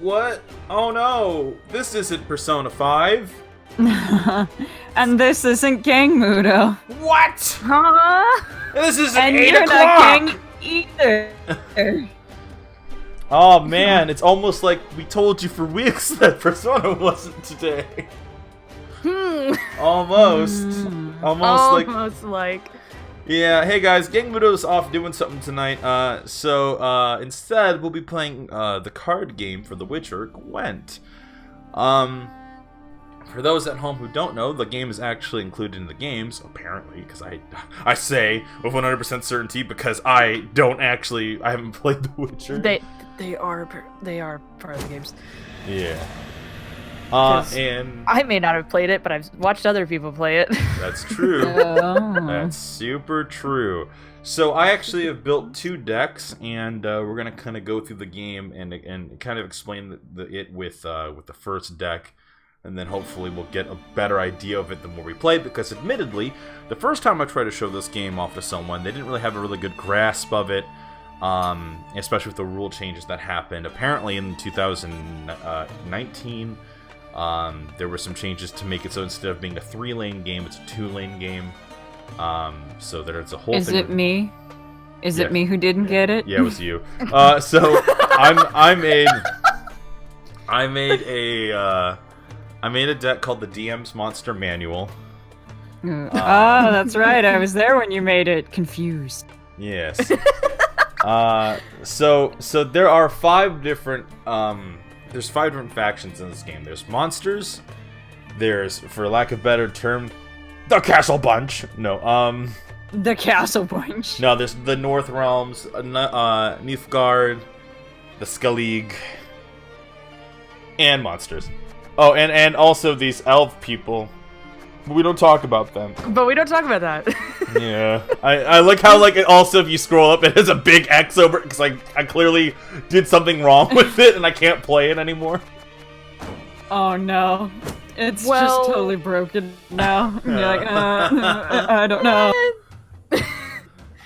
What? Oh no! This isn't Persona 5! And this isn't Gang Mudo. What? Huh? This isn't And 8 you're o'clock! not Gang either. Oh man, it's almost like we told you for weeks that Persona wasn't today. Almost. Almost like... Yeah, hey guys, Gang Mudo's off doing something tonight, so instead we'll be playing the card game for The Witcher, Gwent. For those at home who don't know, the game is actually included in the games, apparently, because I say with 100% certainty because I haven't played The Witcher. They are part of the games. Yeah. And I may not have played it, but I've watched other people play it. that's true. Oh. That's super true. So I actually have built 2 decks, and we're gonna kind of go through the game and kind of explain it with the first deck, and then hopefully we'll get a better idea of it the more we play. Because admittedly, the first time I tried to show this game off to someone, they didn't really have a really good grasp of it. Especially with the rule changes that happened. Apparently in 2019, there were some changes to make it so instead of being a 3-lane game, it's a 2-lane game. So there's a whole thing. Is it me? Is it me who didn't get it? Yeah, it was you. So I made a deck called the DM's Monster Manual. Oh, that's right. I was there when you made it. Confused. Yes. So there are 5 different there's 5 different factions in this game. There's monsters. There's, for lack of a better term, the Castle Bunch. No, The Castle Bunch. no, there's the North Realms, Nilfgaard, the Skellige, and monsters. Oh, and also these elf people. But we don't talk about them. But we don't talk about that. Yeah, I like how also if you scroll up, it has a big X over it because I clearly did something wrong with it and I can't play it anymore. Oh no, it's just totally broken now. You're like, I don't know.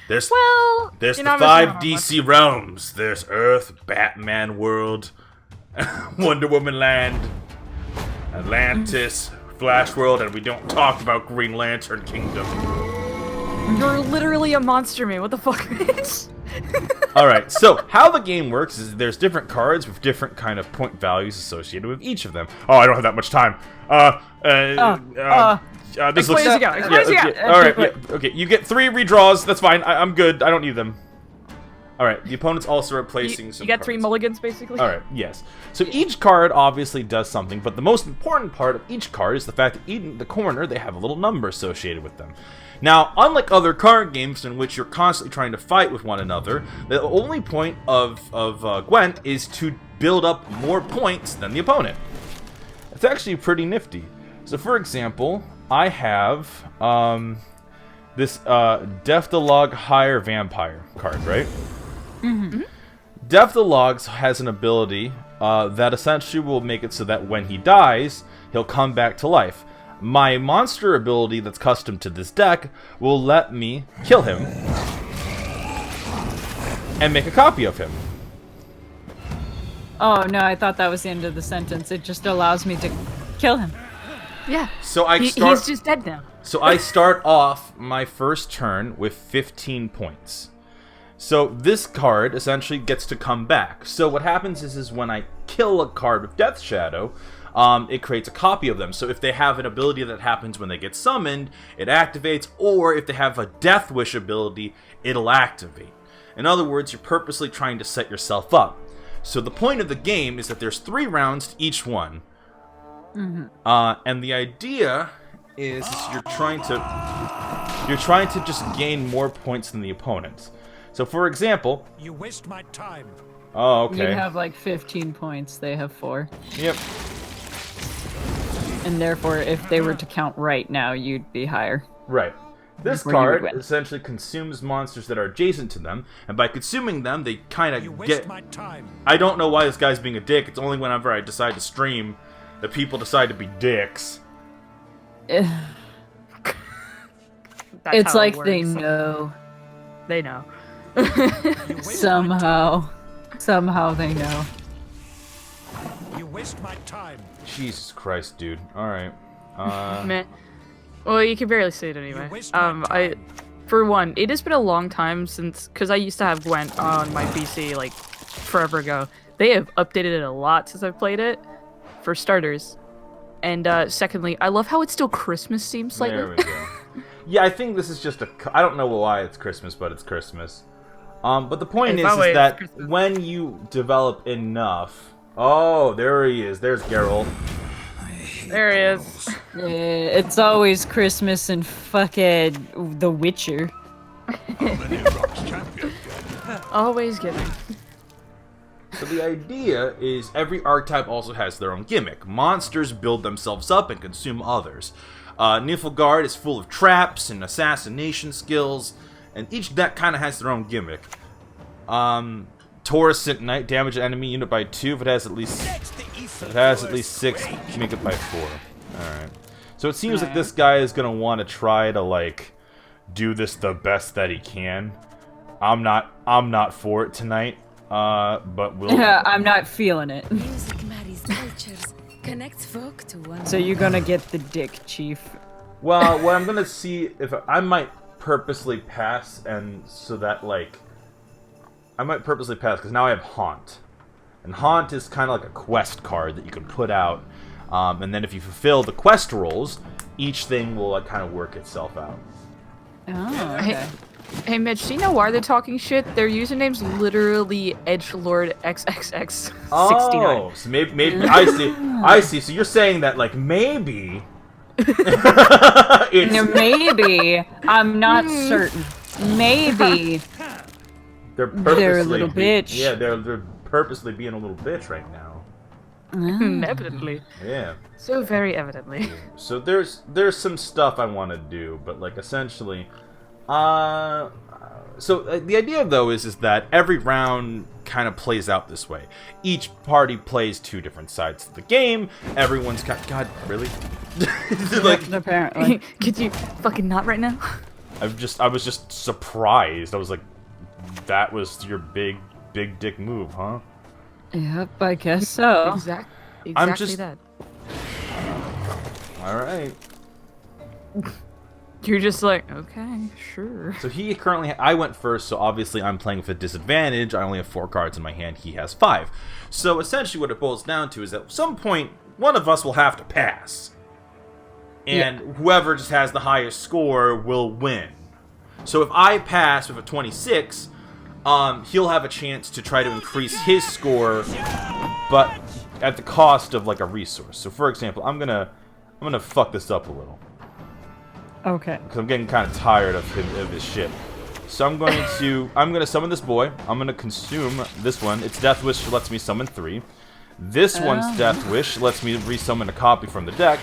There's you're the not 5 missing out DC realms. There's Earth, Batman World, Wonder Woman Land, Atlantis, Flash World, and we don't talk about Green Lantern Kingdom. You're literally a monster, man. What the fuck? Alright, so how the game works is there's different cards with different kind of point values associated with each of them. Oh, I don't have that much time. This looks... Explain as you go. Alright, okay, you get 3 redraws, that's fine. I'm good, I don't need them. Alright, the opponent's also replacing some You got cards. 3 mulligans, basically? Alright, yes. So each card obviously does something, but the most important part of each card is the fact that in the corner, they have a little number associated with them. Now, unlike other card games in which you're constantly trying to fight with one another, the only point of Gwent is to build up more points than the opponent. It's actually pretty nifty. So for example, I have this Death the Log Higher Vampire card, right? Mm-hmm. Death the Logs has an ability that essentially will make it so that when he dies, he'll come back to life. My monster ability that's custom to this deck will let me kill him and make a copy of him. Oh no, I thought that was the end of the sentence. It just allows me to kill him. Yeah. So He's just dead now. So I start off my first turn with 15 points. So this card essentially gets to come back. So what happens is when I kill a card with Death Shadow, it creates a copy of them. So if they have an ability that happens when they get summoned, it activates, or if they have a Death Wish ability, it'll activate. In other words, you're purposely trying to set yourself up. So the point of the game is that there's 3 rounds to each one. Mm-hmm. And the idea is you're trying to just gain more points than the opponent. So for example, you waste my time. Oh, okay. You have like 15 points. They have 4. Yep. And therefore, if they were to count right now, you'd be higher. Right. This Where you would card win. essentially consumes monsters that are adjacent to them, and by consuming them, they kind You of waste get... my time. I don't know why this guy's being a dick. It's only whenever I decide to stream that people decide to be dicks. That's It's how it like they works. know. They know. You waste my time. Somehow. Somehow they know. You waste my time. Jesus Christ, dude. Alright. Meh. Well, you can barely say it anyway. You waste my time. For one, it has been a long time since, because I used to have Gwent on my PC like forever ago. They have updated it a lot since I've played it, for starters. And secondly, I love how it's still Christmas themed slightly. There we go. Yeah, I think this is just I don't know why it's Christmas, but it's Christmas. But the point is that when you develop enough... Oh, there he is. There's Geralt. There he is. Yeah, it's always Christmas and fucking The Witcher. Always giving. So the idea is every archetype also has their own gimmick. Monsters build themselves up and consume others. Niflgaard is full of traps and assassination skills, and each deck kind of has their own gimmick. Taurus Knight damage an enemy unit by 2 if it has at least 6, make it by 4. Alright. So it seems like this guy is gonna want to try to like do this the best that he can. I'm not for it tonight. But we'll I'm not feeling it. Music marries cultures, connects folk to one. So you're gonna get the dick, Chief. Well, what I'm gonna see if I might purposely pass, and so that like I might purposely pass because now I have Haunt, and Haunt is kind of like a quest card that you can put out, and then if you fulfill the quest roles, each thing will like kind of work itself out. Oh, okay. Hey Mitch, do you know why they're talking shit? Their username's literally Edgelord XXX69. Oh, so maybe I see. So you're saying that like maybe it's Maybe. I'm not certain. Maybe. they're a little bitch. Yeah, they're purposely being a little bitch right now. Evidently. Yeah. So very evidently. So there's some stuff I want to do, but like essentially, the idea though is that every round kind of plays out this way. Each party plays 2 different sides of the game. Everyone's God, really? Like, Apparently. Could you fucking not right now? I was just surprised. I was like, that was your big dick move, huh? Yep, I guess so. Exactly I'm just- that. All right. You're just like, okay, sure. So he currently, I went first, so obviously I'm playing with a disadvantage. I only have 4 cards in my hand, he has 5. So essentially what it boils down to is that at some point, one of us will have to pass. And whoever just has the highest score will win. So if I pass with a 26, he'll have a chance to try to increase his score, but at the cost of like a resource. So for example, I'm gonna fuck this up a little. Okay. Because I'm getting kind of tired of his shit. So I'm gonna summon this boy. I'm gonna consume this one. Its Death Wish lets me summon 3. This one's Death Wish lets me resummon a copy from the deck.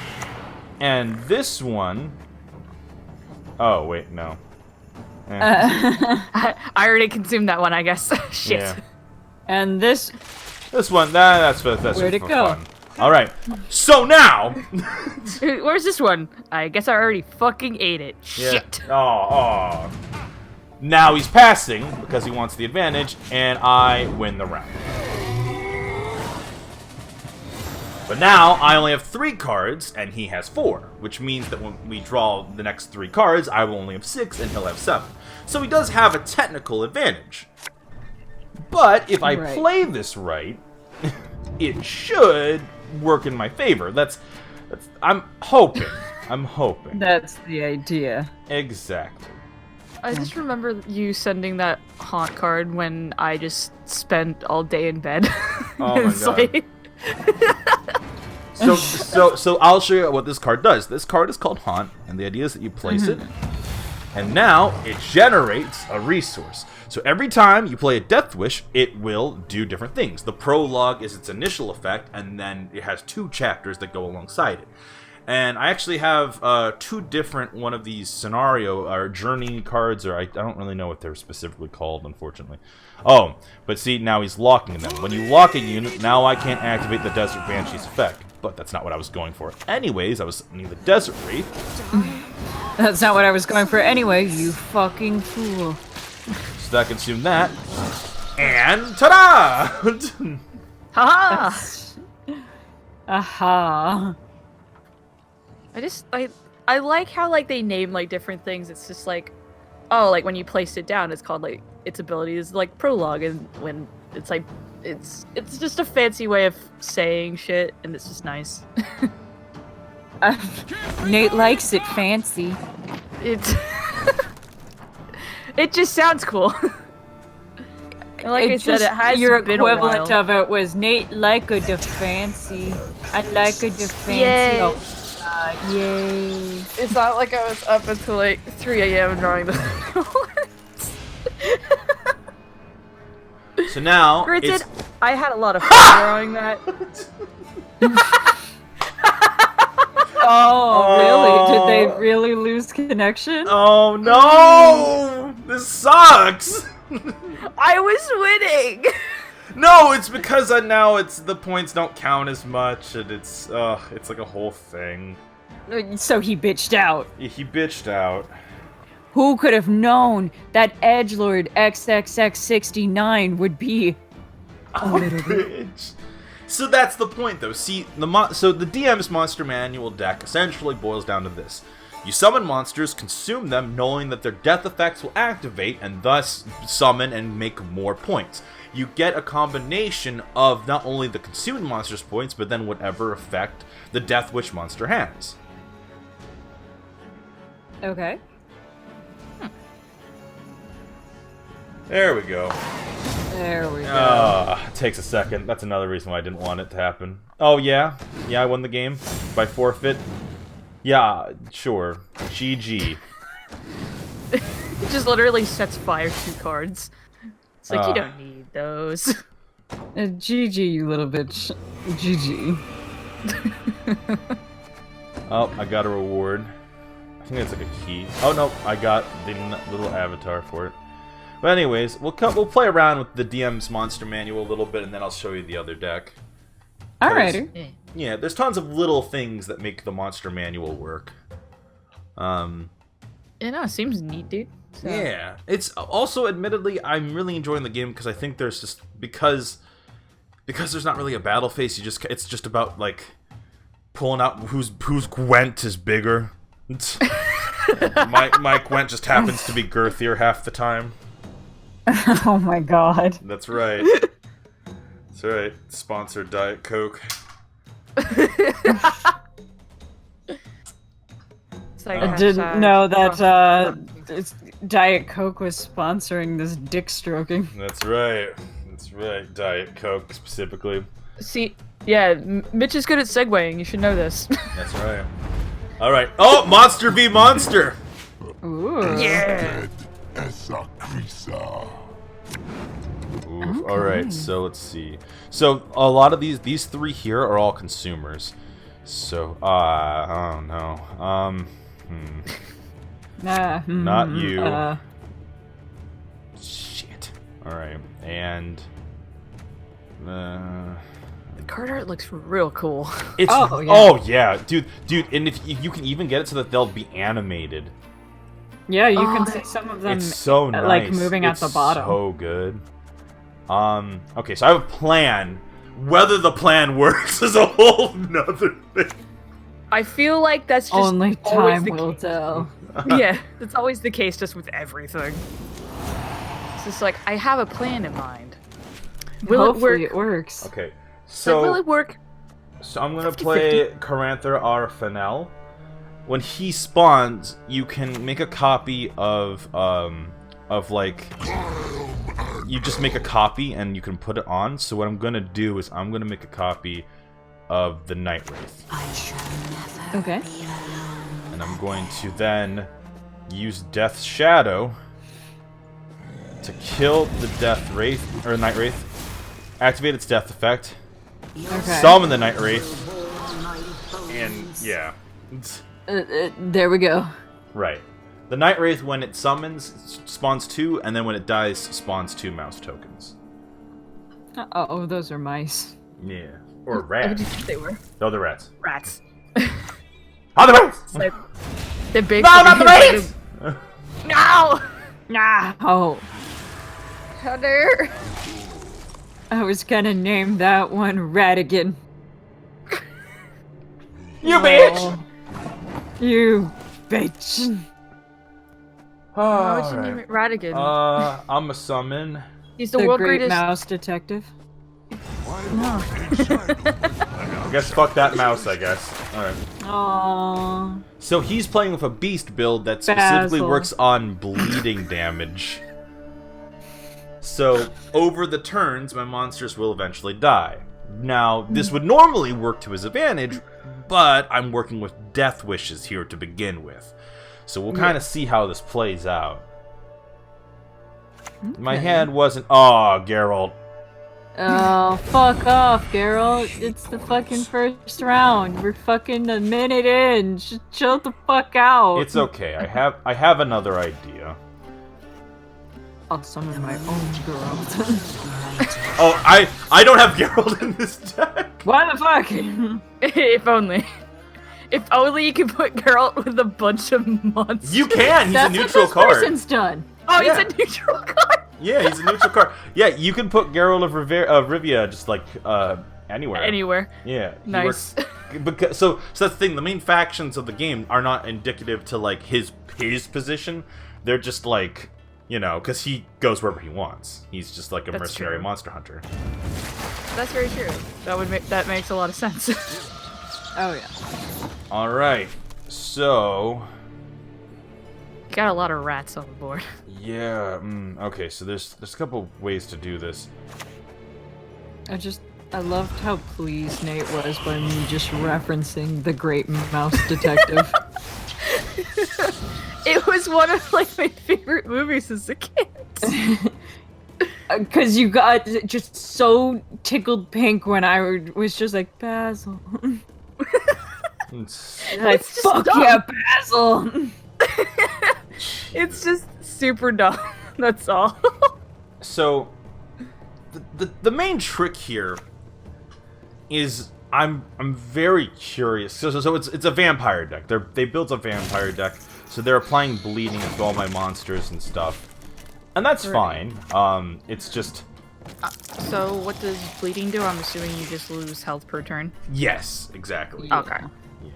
And this one... Oh, wait, no. I already consumed that one, I guess. Shit. Yeah. And this... This one, that's for Where'd it for go? fun. Alright, so now... Where's this one? I guess I already fucking ate it. Shit. Oh. Now he's passing, because he wants the advantage, and I win the round. But now, I only have 3 cards, and he has 4, which means that when we draw the next 3 cards, I will only have 6, and he'll have 7. So he does have a technical advantage. But if I play this right, it should work in my favor. I'm hoping. That's the idea. Exactly. I just remember you sending that haunt card when I just spent all day in bed. Oh my It's god. like- So I'll show you what this card does. This card is called Haunt, and the idea is that you place it, and now it generates a resource. So every time you play a Death Wish, it will do different things. The prologue is its initial effect, and then it has 2 chapters that go alongside it. And I actually have 2 different one of these scenario or journey cards, or I don't really know what they're specifically called, unfortunately. Oh, but see, now he's locking them. When you lock a unit, now I can't activate the Desert Banshee's effect. But that's not what I was going for. Anyways, I was near the Desert Wraith. That's not what I was going for anyway, you fucking fool. So that consumed that. And ta-da! Haha! Aha. I like how like they name like different things. It's just like, oh, like when you place it down, it's called like its ability is like prologue, and when it's like it's just a fancy way of saying shit, and it's just nice. Nate likes it fancy. It's it just sounds cool. And like I said, it has your been a equivalent while. of it was Nate like a de fancy. I like a de fancy. Yay. Oh God, yay. It's not like I was up until like 3 a.m. drawing the So now, Granted, it's... I had a lot of fun drawing that. Oh, really? Did they really lose connection? Oh no! This sucks! I was winning! No, it's because now the points don't count as much, and it's like a whole thing. So he bitched out. He bitched out. Who could have known that Edgelord XXX69 would be a little bit? Bitch. So that's the point, though. See, so the DM's Monster Manual deck essentially boils down to this. You summon monsters, consume them, knowing that their death effects will activate, and thus summon and make more points. You get a combination of not only the consumed monster's points, but then whatever effect the Death Wish monster has. Okay. There we go. There we go. It takes a second. That's another reason why I didn't want it to happen. Oh, yeah? Yeah, I won the game? By forfeit? Yeah, sure. GG. It just literally sets fire to cards. It's like, you don't need those. GG, you little bitch. GG. Oh, I got a reward. I think it's like a key. Oh, no, I got the little avatar for it. But anyways, we'll play around with the DM's Monster Manual a little bit, and then I'll show you the other deck. Alrighty. Yeah, there's tons of little things that make the Monster Manual work. Yeah, no, it seems neat, dude. So. Yeah, it's also, admittedly, I'm really enjoying the game because I think there's just because there's not really a battle phase. It's just about like pulling out whose Gwent is bigger. my Gwent just happens to be girthier half the time. Oh my god. That's right. That's right. Sponsored Diet Coke. I didn't know that Diet Coke was sponsoring this dick stroking. That's right. That's right. Diet Coke specifically. See, yeah, Mitch is good at segueing. You should know this. That's right. All right. Oh, Monster v Monster. Ooh. Yeah. Oof. All right. So let's see. So a lot of these three here are all consumers. So I don't know. Not you. Shit. All right. And The card art looks real cool. it's Oh, yeah. dude. And if you can even get it so that they'll be animated. Yeah, you can see some of them It's so nice. like moving at the bottom. So good. Okay, so I have a plan. Whether the plan works is a whole nother thing. I feel like that's just Only always time the will tell. Yeah, that's always the case just with everything. It's just like, I have a plan in mind. Will Hopefully it it works. Okay, So will it work? So I'm gonna play Caranther Arfanel. When he spawns, you can make a copy of like, you just make a copy and you can put it on. So what I'm gonna do is I'm gonna make a copy of the Night Wraith. Okay. And I'm going to then use Death's Shadow to kill the Death Wraith, or Night Wraith, activate its death effect, Okay. summon the Night Wraith, and yeah. There we go. Right. The Night Wraith, when it summons, spawns 2, and then when it dies, spawns 2 mouse tokens. Oh, those are mice. Yeah. Or What rats. did you think they were? No, they're rats. Rats. Oh, the rats! Like, they're big. No, not the rats! No! Nah. Oh, How dare! I was gonna name that one Ratigan. You bitch! Oh. You bitch. Why would you name it Radigan? I'm a summon. He's the, The world great greatest. mouse detective. No. I guess fuck that mouse, I guess. Alright. Aww. So he's playing with a beast build that specifically Basil. works on bleeding damage. So, over the turns, my monsters will eventually die. Now, this would normally work to his advantage, but I'm working with death wishes here to begin with. So we'll kind of see how this plays out. My hand wasn't... Aw, Geralt. Oh, fuck off, Geralt. It's the fucking first round. We're fucking a minute in. Just chill the fuck out. It's okay. I have another idea. I'll summon my own Geralt. Oh, I don't have Geralt in this deck. Why the fuck? If only. If only you could put Geralt with a bunch of monsters. You can. He's That's a neutral what this card. person's done. Oh, Yeah. he's a neutral card. Yeah, he's a neutral card. Yeah, you can put Geralt of Rivia just like anywhere. Anywhere. Yeah. he Nice. works- because so that's the thing. The main factions of the game are not indicative to like his position. They're just like, you know, because he goes wherever he wants. He's just like a That's mercenary true. monster hunter. That's very true. That makes a lot of sense. Oh yeah. All right. So Got a lot of rats on the board. yeah. Okay. So there's a couple ways to do this. I loved how pleased Nate was by me just referencing the Great Mouse Detective. It was one of like my favorite movies as a kid. Because you got just so tickled pink when I was just like, Basil. Like, It's just fuck dumb. yeah, Basil! It's just super dumb. That's all. So the main trick here is I'm very curious. So it's a vampire deck. They built a vampire deck, so they're applying bleeding to all my monsters and stuff, and that's fine. It's just So what does bleeding do? I'm assuming you just lose health per turn. yes, exactly. Yeah. Okay. Yeah.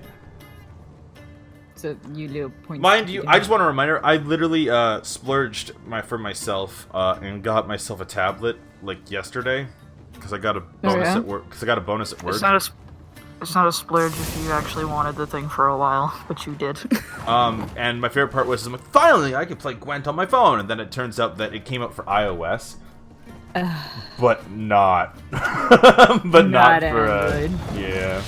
So you little point. Mind you, I just want a reminder. I literally splurged for myself and got myself a tablet like yesterday because I got a bonus yeah? at work. Because I got a bonus at work. It's not a splurge if you actually wanted the thing for a while, but you did. And my favorite part was, I'm like, finally, I could play Gwent on my phone. And then it turns out that it came out for iOS, but not, but not for Android. yeah.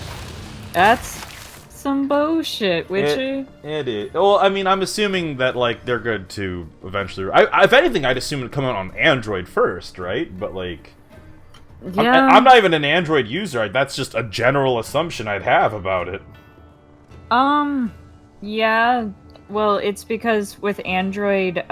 That's some bullshit, Witcher. It is. Well, I mean, I'm assuming that like they're good to eventually. If anything, I'd assume it'd come out on Android first, right? But like, Yeah. I'm not even an Android user. That's just a general assumption I'd have about it. Yeah. Well, it's because with Android,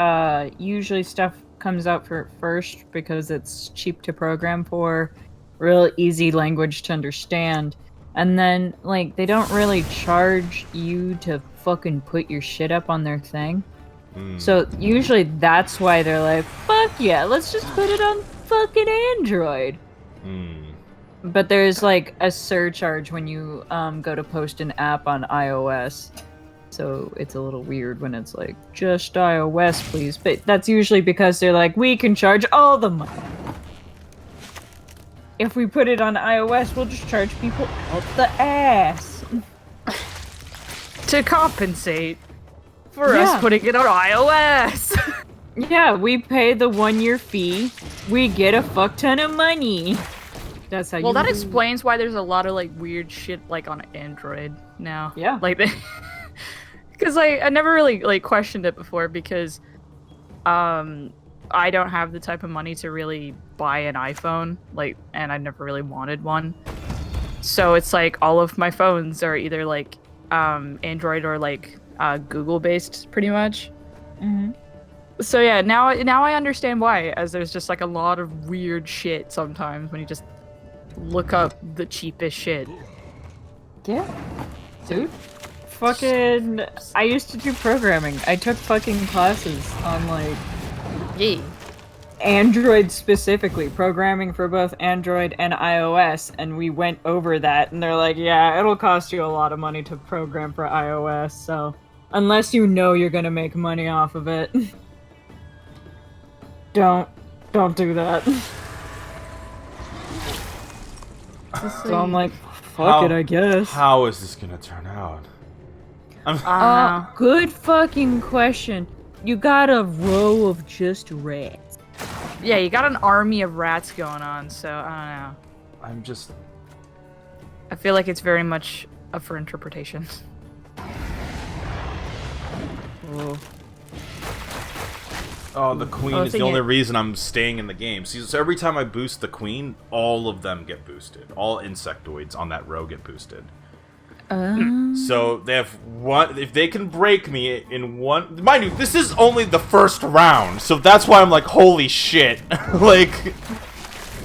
usually stuff comes out for first because it's cheap to program for, real easy language to understand, and then like they don't really charge you to fucking put your shit up on their thing. So usually that's why they're like, fuck yeah, let's just put it on fucking Android. But there's like a surcharge when you go to post an app on iOS. So it's a little weird when it's like, just iOS, please. But that's usually because they're like, we can charge all the money. If we put it on iOS, we'll just charge people out the ass. To compensate for Yeah. us putting it on iOS. Yeah, we pay the 1-year fee. We get a fuck ton of money. That's how Well, you that do- explains why there's a lot of like weird shit like on Android now. Yeah. Like they, because I never really like questioned it before because, I don't have the type of money to really buy an iPhone, like, and I never really wanted one. So it's like all of my phones are either like, Android or like, Google based, pretty much. Mhm. So yeah, now I understand why, as there's just like a lot of weird shit sometimes when you just look up the cheapest shit. Yeah. Dude. Fucking... I used to do programming. I took fucking classes on, like... Yay. Android specifically, programming for both Android and iOS, and we went over that, and they're like, yeah, it'll cost you a lot of money to program for iOS, so unless you know you're gonna make money off of it, don't do that. So I'm like, fuck it, I guess. How is this gonna turn out? Good fucking question. You got a row of just rats. Yeah, you got an army of rats going on, so I don't know. I feel like it's very much up for interpretation. Oh, the queen is the only reason I'm staying in the game. See, so every time I boost the queen, all of them get boosted. All insectoids on that row get boosted. So they have one. If they can break me in one, mind you, this is only the first round, so that's why I'm like, holy shit! Like,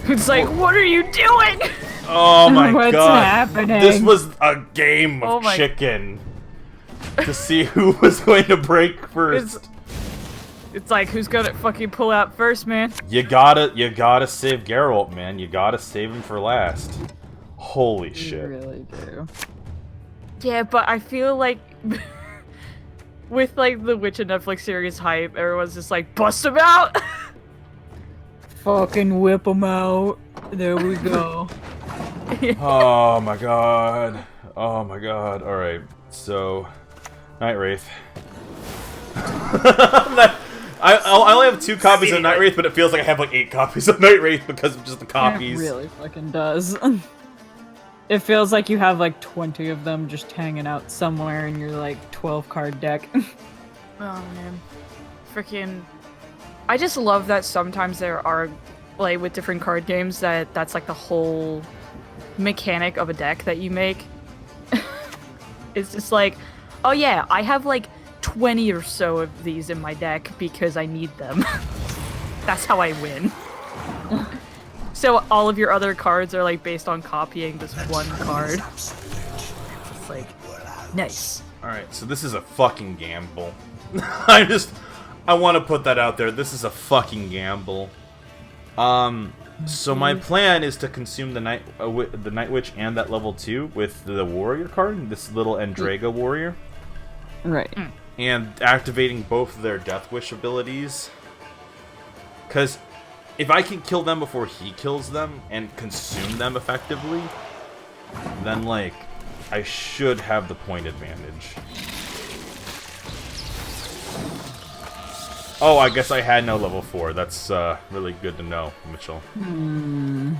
it's like, what are you doing? Oh my What's god! happening? This was a game of chicken to see who was going to break first. It's like, who's gonna fucking pull out first, man? You gotta save Geralt, man. You gotta save him for last. Holy shit! You really do. Yeah, but I feel like with like the Witcher Netflix series hype, everyone's just like, bust him out! Fucking whip him out. There we go. Oh my god. Oh my god. Alright, so Night Wraith. I only have 2 copies of Night Wraith, but it feels like I have like 8 copies of Night Wraith because of just the copies. It really fucking does. It feels like you have like 20 of them just hanging out somewhere in your like 12 card deck. Oh man. Freaking. I just love that sometimes there are, like with different card games, that's like the whole mechanic of a deck that you make. It's just like, oh yeah, I have like 20 or so of these in my deck because I need them. That's how I win. So all of your other cards are like based on copying this one card. It's like, nice. Alright, so this is a fucking gamble. I want to put that out there. This is a fucking gamble. So my plan is to consume the Night Witch and that level 2 with the warrior card, this little Andraga warrior. Right. And activating both of their Death Wish abilities. Because if I can kill them before he kills them and consume them effectively, then, like, I should have the point advantage. Oh, I guess I had no level 4. That's really good to know, Mitchell. It's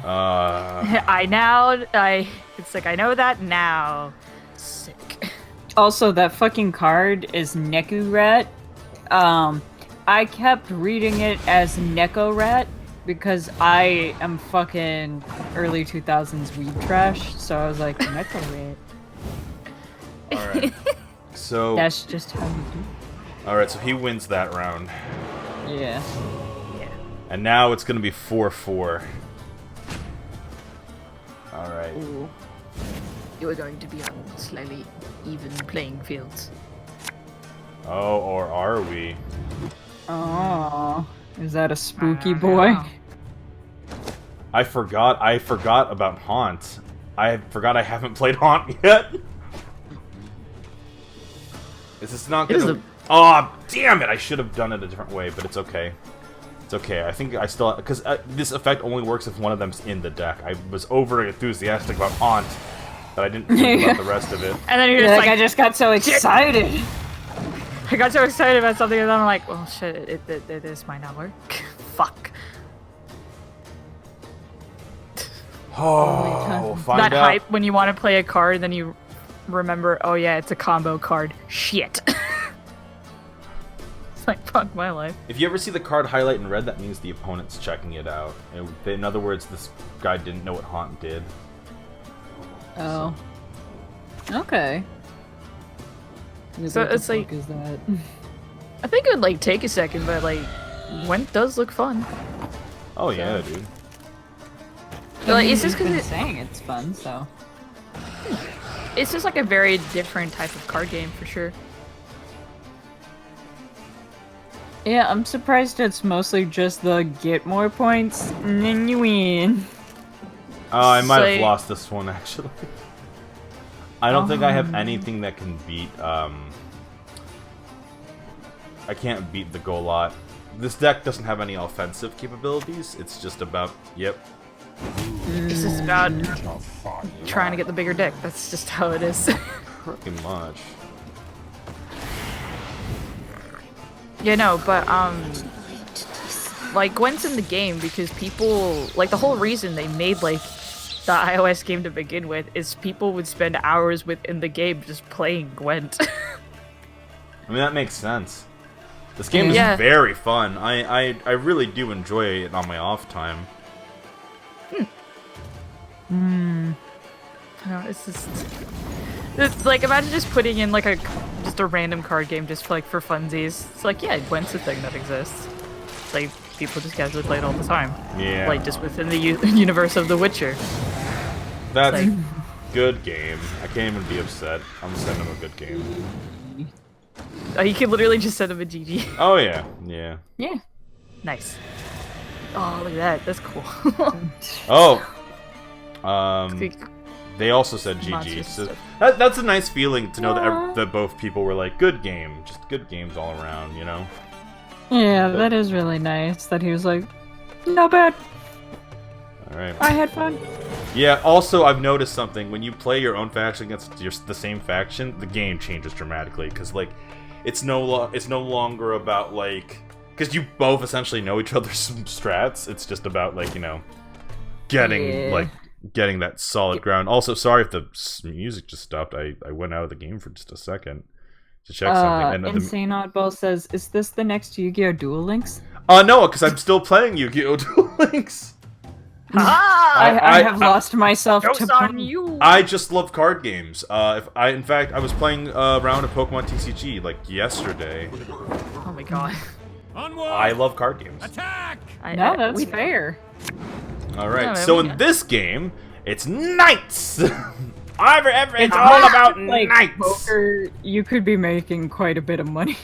like, I know that now. Sick. Also, that fucking card is Neku Rat. I kept reading it as Neko Rat because I am fucking early 2000s weed trash, so I was like, Neko Rat. Alright. So That's just how you do. Alright, so he wins that round. Yeah. And now it's gonna be 4-4. Alright. You are going to be on slightly even playing fields. Oh, or are we? Oh, is that a spooky boy? I forgot about Haunt. I forgot I haven't played Haunt yet. This is not gonna... Oh, damn it! I should have done it a different way, but it's okay. It's okay. I think I still... Because this effect only works if one of them's in the deck. I was over-enthusiastic about Haunt, but I didn't think about the rest of it. And then you're just like, I just got so excited. I got so excited about something, and then I'm like, oh shit, this might not work. Fuck. Oh, we'll find that out. hype when you want to play a card, then you remember, oh yeah, it's a combo card. Shit. It's like, fuck my life. If you ever see the card highlight in red, that means the opponent's checking it out. In other words, this guy didn't know what Haunt did. Oh. Okay. So it's like, is that? I think it would like take a second, but like, Gwent does look fun. Oh yeah, dude. Like, it's just been because saying it's fun, so. it's just like a very different type of card game for sure. Yeah, I'm surprised it's mostly just the get more points and then you win. Oh, I might have Say- lost this one, actually. I don't think I have anything that can beat, I can't beat the Golot. This deck doesn't have any offensive capabilities. It's just about, yep. It's just about trying to get the bigger deck. That's just how it is. Pretty much. Yeah, no, but like Gwent's in the game because people like the whole reason they made like the iOS game to begin with is people would spend hours within the game just playing Gwent. I mean, that makes sense. This game is Yeah. very fun. I really do enjoy it on my off time. No, it's like imagine just putting in like just a random card game just like for funsies. It's like yeah, Gwent's a thing that exists. It's like people just casually play it all the time. Yeah. Like just within the universe of The Witcher. That's like- good game. I can't even be upset. I'm sending him a good game. You could literally just send them a GG. Oh yeah, yeah. Yeah. Nice. Oh, look at that. That's cool. Oh. They also said Monsters GG. and So stuff. that's a nice feeling to know that both people were like, good game. Just good games all around, you know? Yeah, that is really nice that he was like, not bad. Alright. I had fun. Yeah, also, I've noticed something. When you play your own faction against the same faction, the game changes dramatically. Because, like, it's no longer about, like... Because you both essentially know each other's strats. It's just about, like, you know, getting that solid ground. Also, sorry if the music just stopped. I went out of the game for just a second to check something. And Insane Oddball says, is this the next Yu-Gi-Oh! Duel Links? no, because I'm still playing Yu-Gi-Oh! Duel Links. I have lost myself Jokes to on you. I just love card games. In fact, I was playing a round of Pokemon TCG like yesterday. Oh my god. Onward! I love card games. Attack! No, that's fair. All right, Yeah, so yeah. in this game, it's knights. It's It's all not about like knights. poker. You could be making quite a bit of money.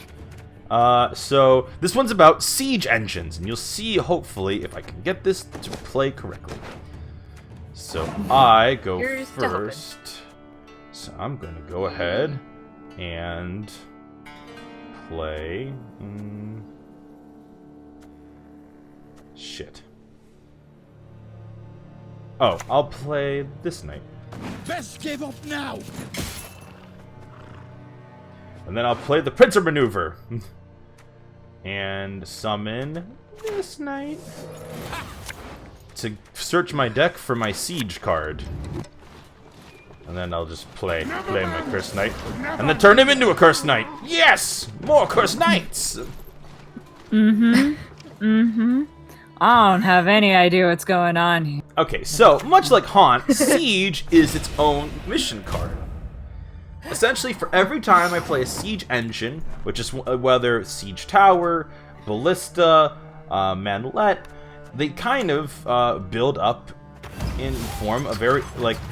So this one's about siege engines, and you'll see hopefully if I can get this to play correctly. So I go Here's to helping. first. So I'm gonna go ahead and play. Shit. Oh, I'll play this knight. Best give up now! And then I'll play the Pincer Maneuver. And summon this knight. To search my deck for my siege card. And then I'll just play my Cursed Knight. And then turn him into a Cursed Knight! Yes! More Cursed Knights! I don't have any idea what's going on here. Okay, so, much like Haunt, Siege is its own mission card. Essentially, for every time I play a Siege engine, which is whether Siege Tower, Ballista, Manolette, they kind of build up and form a very,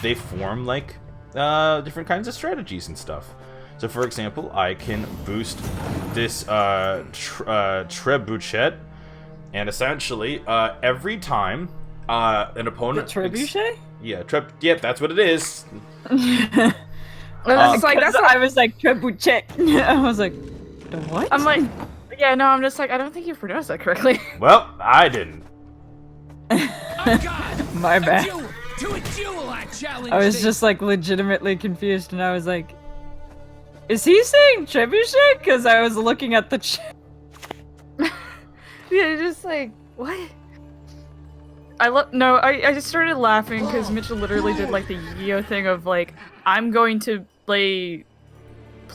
they form, different kinds of strategies and stuff. So, for example, I can boost this Trebuchet, and essentially, every time an opponent... Trebuchet? Yeah, that's what it is. It's like, that's I was like, Trebuchet. I was like, the what? I'm like, yeah, no, I'm just like, I don't think you pronounced that correctly. Well, I didn't. Oh god! My bad. To a duel, I challenge I was thee. just like legitimately confused, and I was like, is he saying Trebuchet? Because I was looking at the chat. Yeah, just like, what? I just started laughing because Mitchell literally did like the Yu-Gi-Oh thing of like, I'm going to play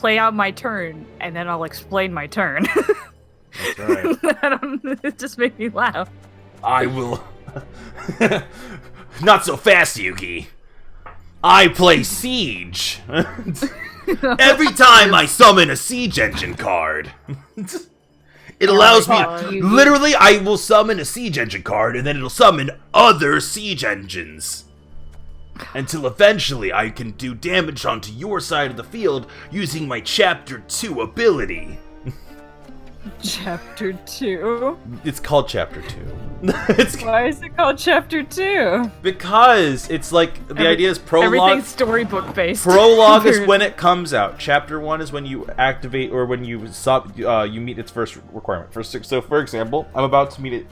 out my turn, and then I'll explain my turn. That's right. It just made me laugh. I will... Not so fast, Yuki. I play Siege. Every time I summon a Siege engine card, it allows me... God, Yuki. Literally, I will summon a Siege engine card, and then it'll summon other Siege engines. Until eventually I can do damage onto your side of the field using my Chapter 2 ability. Chapter 2? It's called Chapter 2. It's Why is it called Chapter 2? because it's like the idea is prologue. Everything's storybook based. Prologue is when it comes out. Chapter 1 is when you activate or when you you meet its first requirement. So for example, I'm about to meet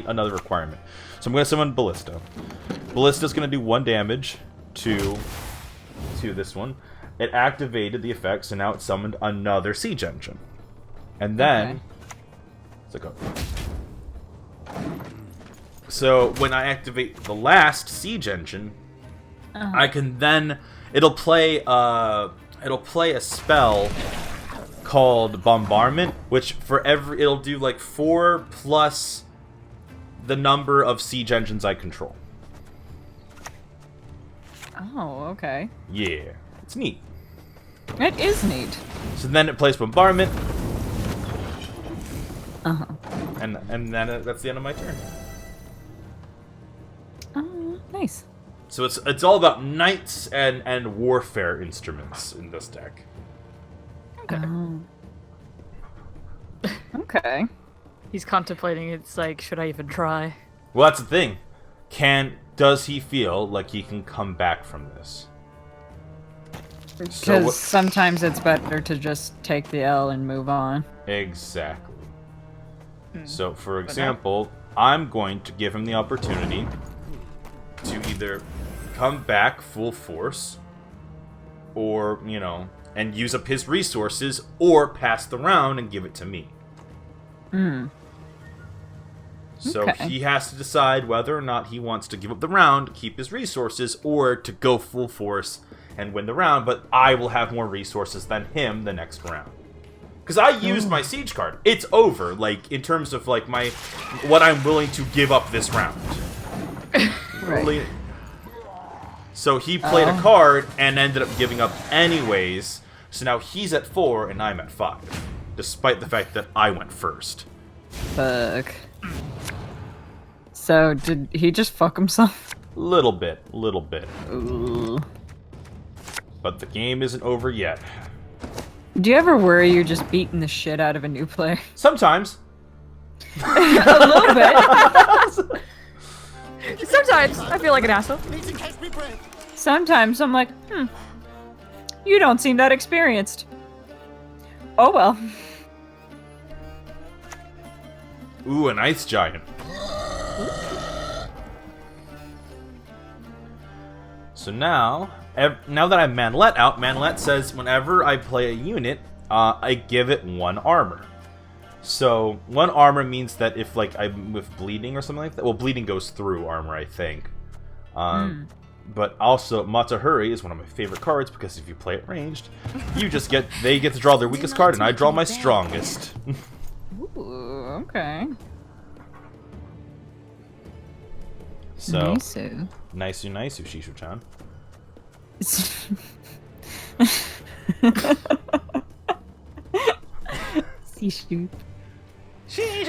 another requirement. So I'm going to summon Ballista. Ballista's going to do 1 damage to this one. It activated the effect, so now it summoned another siege engine. And then it's like so when I activate the last siege engine, I can then it'll play a spell called Bombardment, which it'll do like 4 plus the number of siege engines I control. Oh, okay. Yeah, it's neat. It is neat. So then it plays Bombardment, Uh-huh. and then that's the end of my turn. Oh, nice. So it's all about knights and warfare instruments in this deck. Okay. Oh. Okay. He's contemplating. It's like, should I even try? Well, that's the thing. Does he feel like he can come back from this? Because sometimes it's better to just take the L and move on. Exactly. So, for example, I'm going to give him the opportunity to either come back full force, or, and use up his resources, or pass the round and give it to me. So Okay. he has to decide whether or not he wants to give up the round, keep his resources, or to go full force and win the round, but I will have more resources than him the next round. Because I used my siege card. It's over, like, in terms of, like, what I'm willing to give up this round. Right. So he played a card and ended up giving up anyways, so now he's at 4 and I'm at 5. Despite the fact that I went first. Fuck. So, did he just fuck himself? Little bit. Ooh. But the game isn't over yet. Do you ever worry you're just beating the shit out of a new player? Sometimes. A little bit. Sometimes I feel like an asshole. Sometimes I'm like, you don't seem that experienced. Oh well. Ooh, an ice giant. So now that I'm Manlet out, Manlet says whenever I play a unit, I give it 1 armor. So 1 armor means that if I'm with bleeding or something like that, well, bleeding goes through armor, I think. But also Matahuri is one of my favorite cards because if you play it ranged, they get to draw their weakest card, and I draw my strongest. Ooh, okay. So Nice-oo. nice, Shishu-chan. Shishu.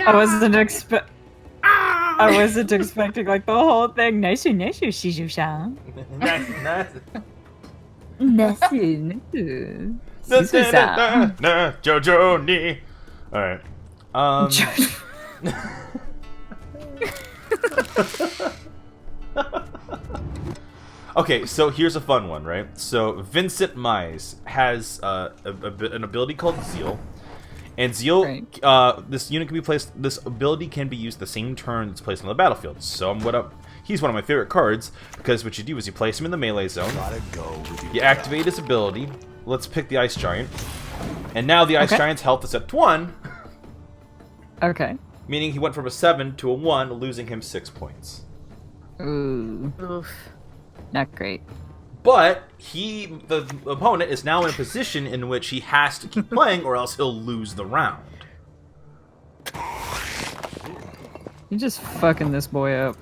I wasn't expecting like the whole thing. Nice-oo, Shishu-chan. Nice-oo. Shishu-san. Jojo ni. Alright. Okay, so here's a fun one, right? So Vincent Mize has an ability called Zeal, and Zeal, this unit can be placed. This ability can be used the same turn it's placed on the battlefield. So he's one of my favorite cards because what you do is you place him in the melee zone. You activate his ability. Let's pick the Ice Giant, and now the Ice Giant's health is at 1. Okay. Meaning he went from a 7 to a 1, losing him 6 points. Ooh. Oof. Not great. But the opponent is now in a position in which he has to keep playing or else he'll lose the round. You're just fucking this boy up.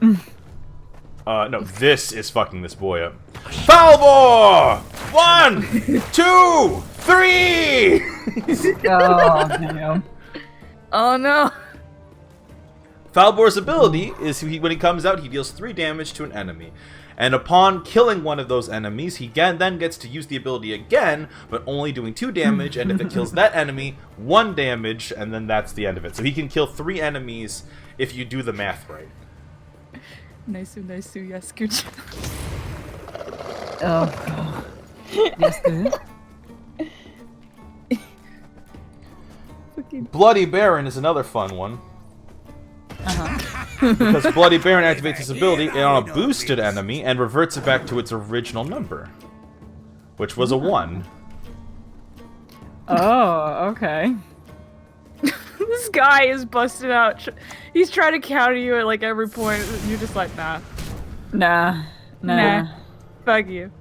No, this is fucking this boy up. Foul ball! 1, 2, 3! Oh, damn. Oh no. Falbor's ability is when he comes out, he deals 3 damage to an enemy. And upon killing one of those enemies, he then gets to use the ability again, but only doing 2 damage, and if it kills that enemy, 1 damage, and then that's the end of it. So he can kill 3 enemies if you do the math right. Nice, yes, good. Oh, God. Yes, good. Bloody Baron is another fun one. Because Bloody Baron activates his ability on a boosted enemy and reverts it back to its original number, which was a 1. Oh, okay. This guy is busted out. He's trying to counter you at like every point. You're just like, nah. Nah. Fuck you.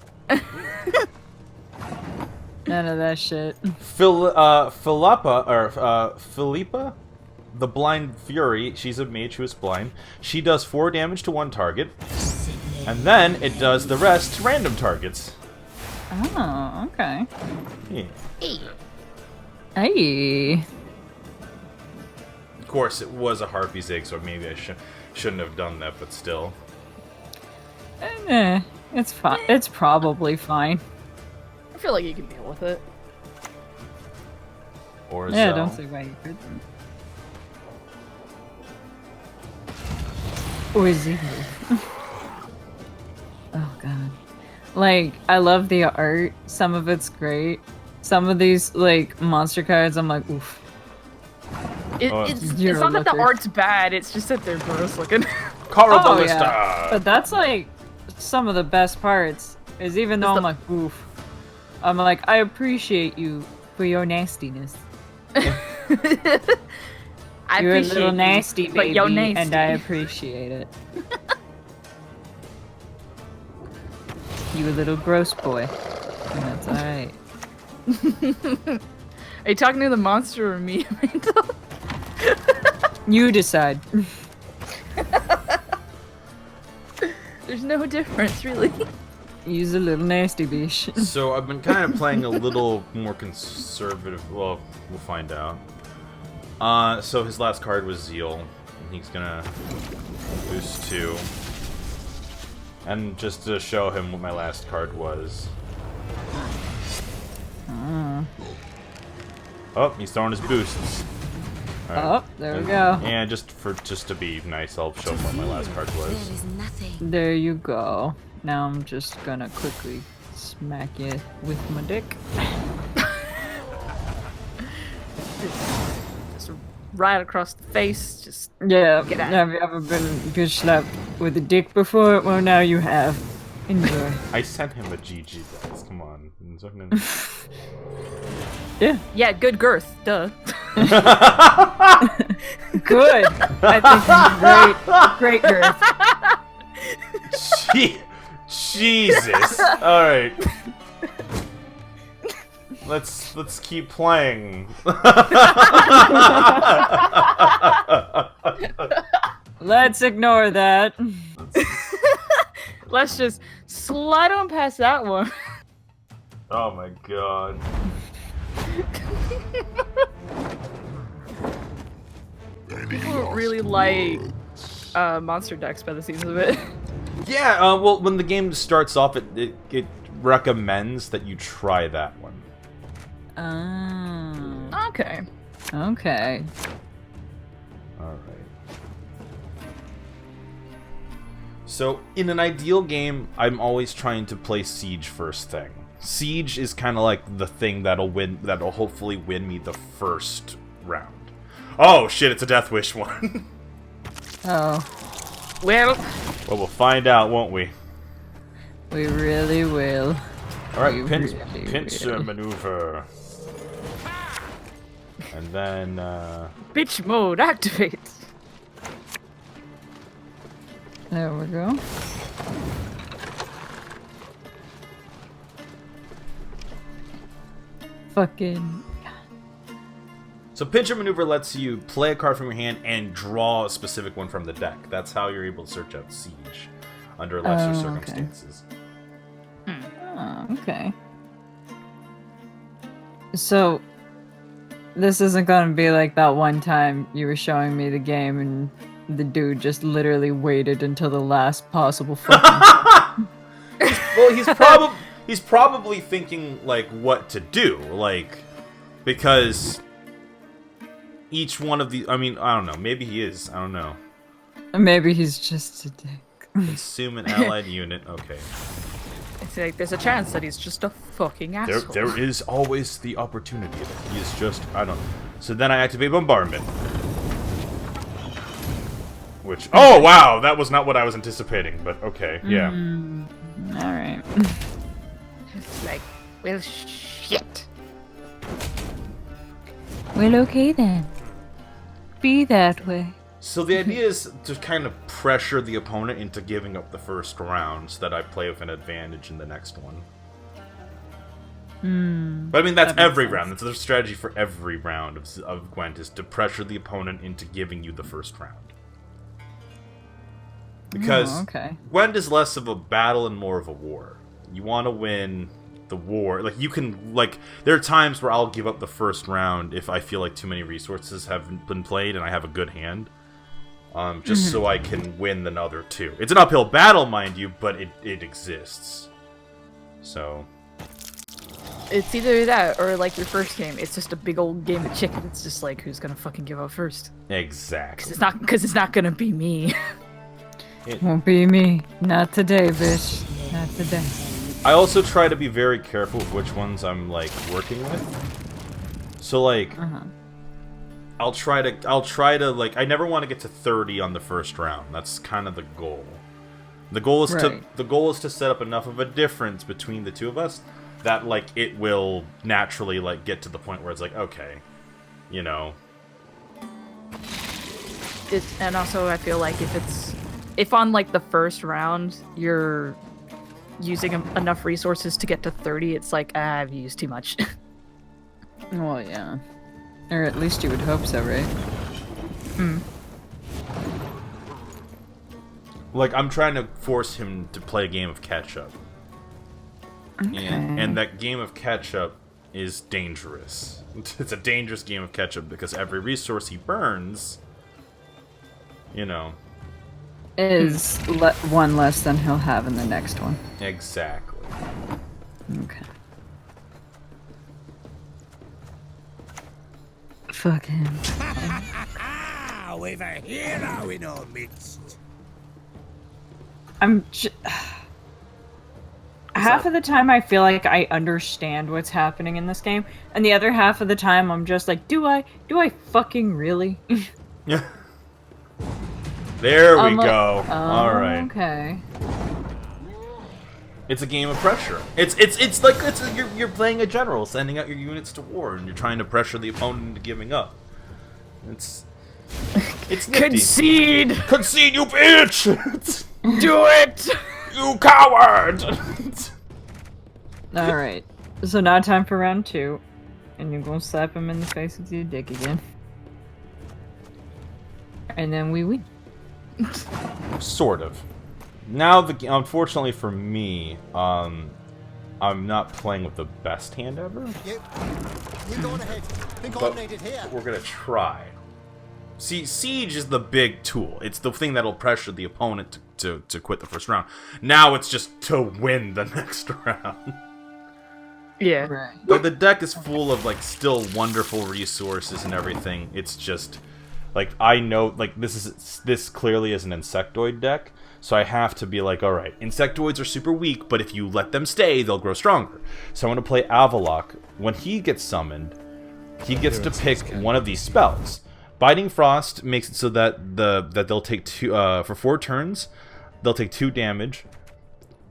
None of that shit. Philippa, the Blind Fury, she's a mage who is blind. She does 4 damage to 1 target, and then it does the rest to random targets. Oh, okay. Yeah. Hey. Of course, it was a Harpy Zig, so maybe I shouldn't have done that, but still. It's fine. It's probably fine. I feel like you can deal with it. Or Yeah, Zell. don't see why you could. Or Zero. Oh god. Like, I love the art. Some of it's great. Some of these, like, monster cards, I'm like, oof. It's Zero not that the looker. art's bad, it's just that they're gross looking. Cara Oh, Ballista! yeah. But that's, like, some of the best parts. Is even though I'm like, oof. I'm like, I appreciate you for your nastiness. I You're a appreciate little you, nasty, but baby, you're nasty. and I appreciate it. You a little gross boy. And that's alright. Are you talking to the monster or me, Amanda? You decide. There's no difference, really. Use a little nasty bitch. So I've been kind of playing a little more conservative. Well, we'll find out. So his last card was Zeal. And he's gonna boost 2. And just to show him what my last card was. Oh, he's throwing his boosts. All right. Oh, there we go. And just to be nice, I'll show him what my last card There was. is nothing. There you go. Now I'm just gonna quickly smack you with my dick. Just right across the face, just... Yeah, Get out. have you ever been bitch slapped with a dick before? Well, now you have. Enjoy. I sent him a GG, guys. Come on. Yeah, Yeah, good girth, duh. good. I think great girth. Jesus. All right. Let's keep playing. Let's ignore that. Let's just slide on past that one. Oh my god. People really like monster decks by the seasons of it. Yeah, well, when the game starts off, it recommends that you try that one. Oh. Okay. Okay. Alright. So, in an ideal game, I'm always trying to play Siege first thing. Siege is kind of like the thing that'll hopefully win me the first round. Oh shit, it's a Death Wish one. Oh, Well, Well, we'll find out, won't we? we really will. Alright, We pinch really will. maneuver. And then, bitch mode activates. There we go. Fucking. So pinch and maneuver lets you play a card from your hand and draw a specific one from the deck. That's how you're able to search out Siege under lesser Oh, okay. circumstances. Oh, okay. So, this isn't gonna be like that one time you were showing me the game and The dude just literally waited until the last possible fucking. Well, he's probably thinking like what to do, like because each one of the. I mean, I don't know. Maybe he is. I don't know. Maybe he's just a dick. Consume an allied unit. Okay. It's like there's a chance that he's just a fucking asshole. There is always the opportunity that he is just. I don't. So then I activate bombardment. Which. Oh wow, that was not what I was anticipating. But okay, yeah. All right. It's like, well, shit. Well, okay then. Be that way. So the idea is to kind of pressure the opponent into giving up the first round so that I play with an advantage in the next one. But I mean, that's every round. That's the strategy for every round of Gwent, is to pressure the opponent into giving you the first round. Because Gwent is less of a battle and more of a war. You want to win the war. Like, you can, like, there are times where I'll give up the first round if I feel like too many resources have been played and I have a good hand. Just so I can win the other two. It's an uphill battle, mind you, but it exists. So... It's either that or like your first game. It's just a big old game of chicken. It's just like, who's gonna fucking give up first? Exactly. Because it's not gonna be me. It won't be me. Not today, bitch. Not today. I also try to be very careful with which ones I'm like working with. So like, I'll try to like, I never want to get to 30 on the first round. That's kind of the goal. The goal is to set up enough of a difference between the two of us that like it will naturally like get to the point where it's like, okay, you know. And also I feel like if on like the first round you're using enough resources to get to 30, it's like, I've used too much. Well, yeah. Or at least you would hope so, right? Like, I'm trying to force him to play a game of catch-up. Okay. And that game of catch-up is dangerous. It's a dangerous game of catch-up because every resource he burns, you know... is one less than he'll have in the next one. Exactly. Okay. Fuck him. We've a hero in our midst. Half of the time I feel like I understand what's happening in this game, and the other half of the time I'm just like, do I fucking really? Yeah. There we go. All right. Okay. It's a game of pressure. You're playing a general, sending out your units to war, and you're trying to pressure the opponent into giving up. It's nifty. Concede! Concede, you bitch! Do it! You coward! Alright. So now time for round 2. And you're gonna slap him in the face with your dick again. And then we win. Sort of. Now, unfortunately for me, I'm not playing with the best hand ever. You go on ahead. Think But I need it here. we're gonna try. See, Siege is the big tool. It's the thing that'll pressure the opponent to quit the first round. Now it's just to win the next round. Yeah. Right. But the deck is full of, like, still wonderful resources and everything. It's just, like, I know, like, this clearly is an insectoid deck, so I have to be like, alright, insectoids are super weak, but if you let them stay, they'll grow stronger. So I'm going to play Avalok. When he gets summoned, he gets to pick one of these spells. Biting Frost makes it so that they'll take for 4 turns, they'll take 2 damage.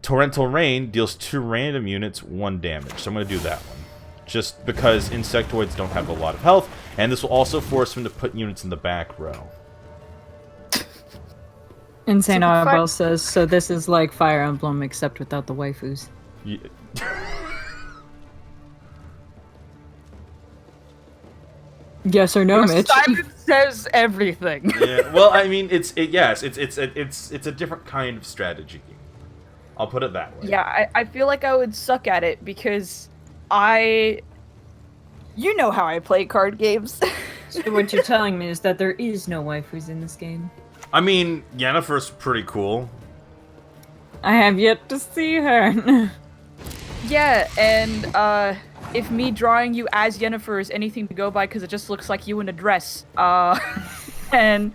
Torrential Rain deals 2 random units 1 damage. So I'm going to do that one. Just because insectoids don't have a lot of health, and this will also force him to put units in the back row. Insane Eyeball says, so this is like Fire Emblem except without the waifus. Yeah. Yes or no, Mitch? Simon says everything. Yeah, well, I mean, it's a different kind of strategy game. I'll put it that way. Yeah, I feel like I would suck at it because you know how I play card games. So what you're telling me is that there is no waifus in this game. I mean, Yennefer's pretty cool. I have yet to see her. Yeah, and if me drawing you as Yennefer is anything to go by, because it just looks like you in a dress, and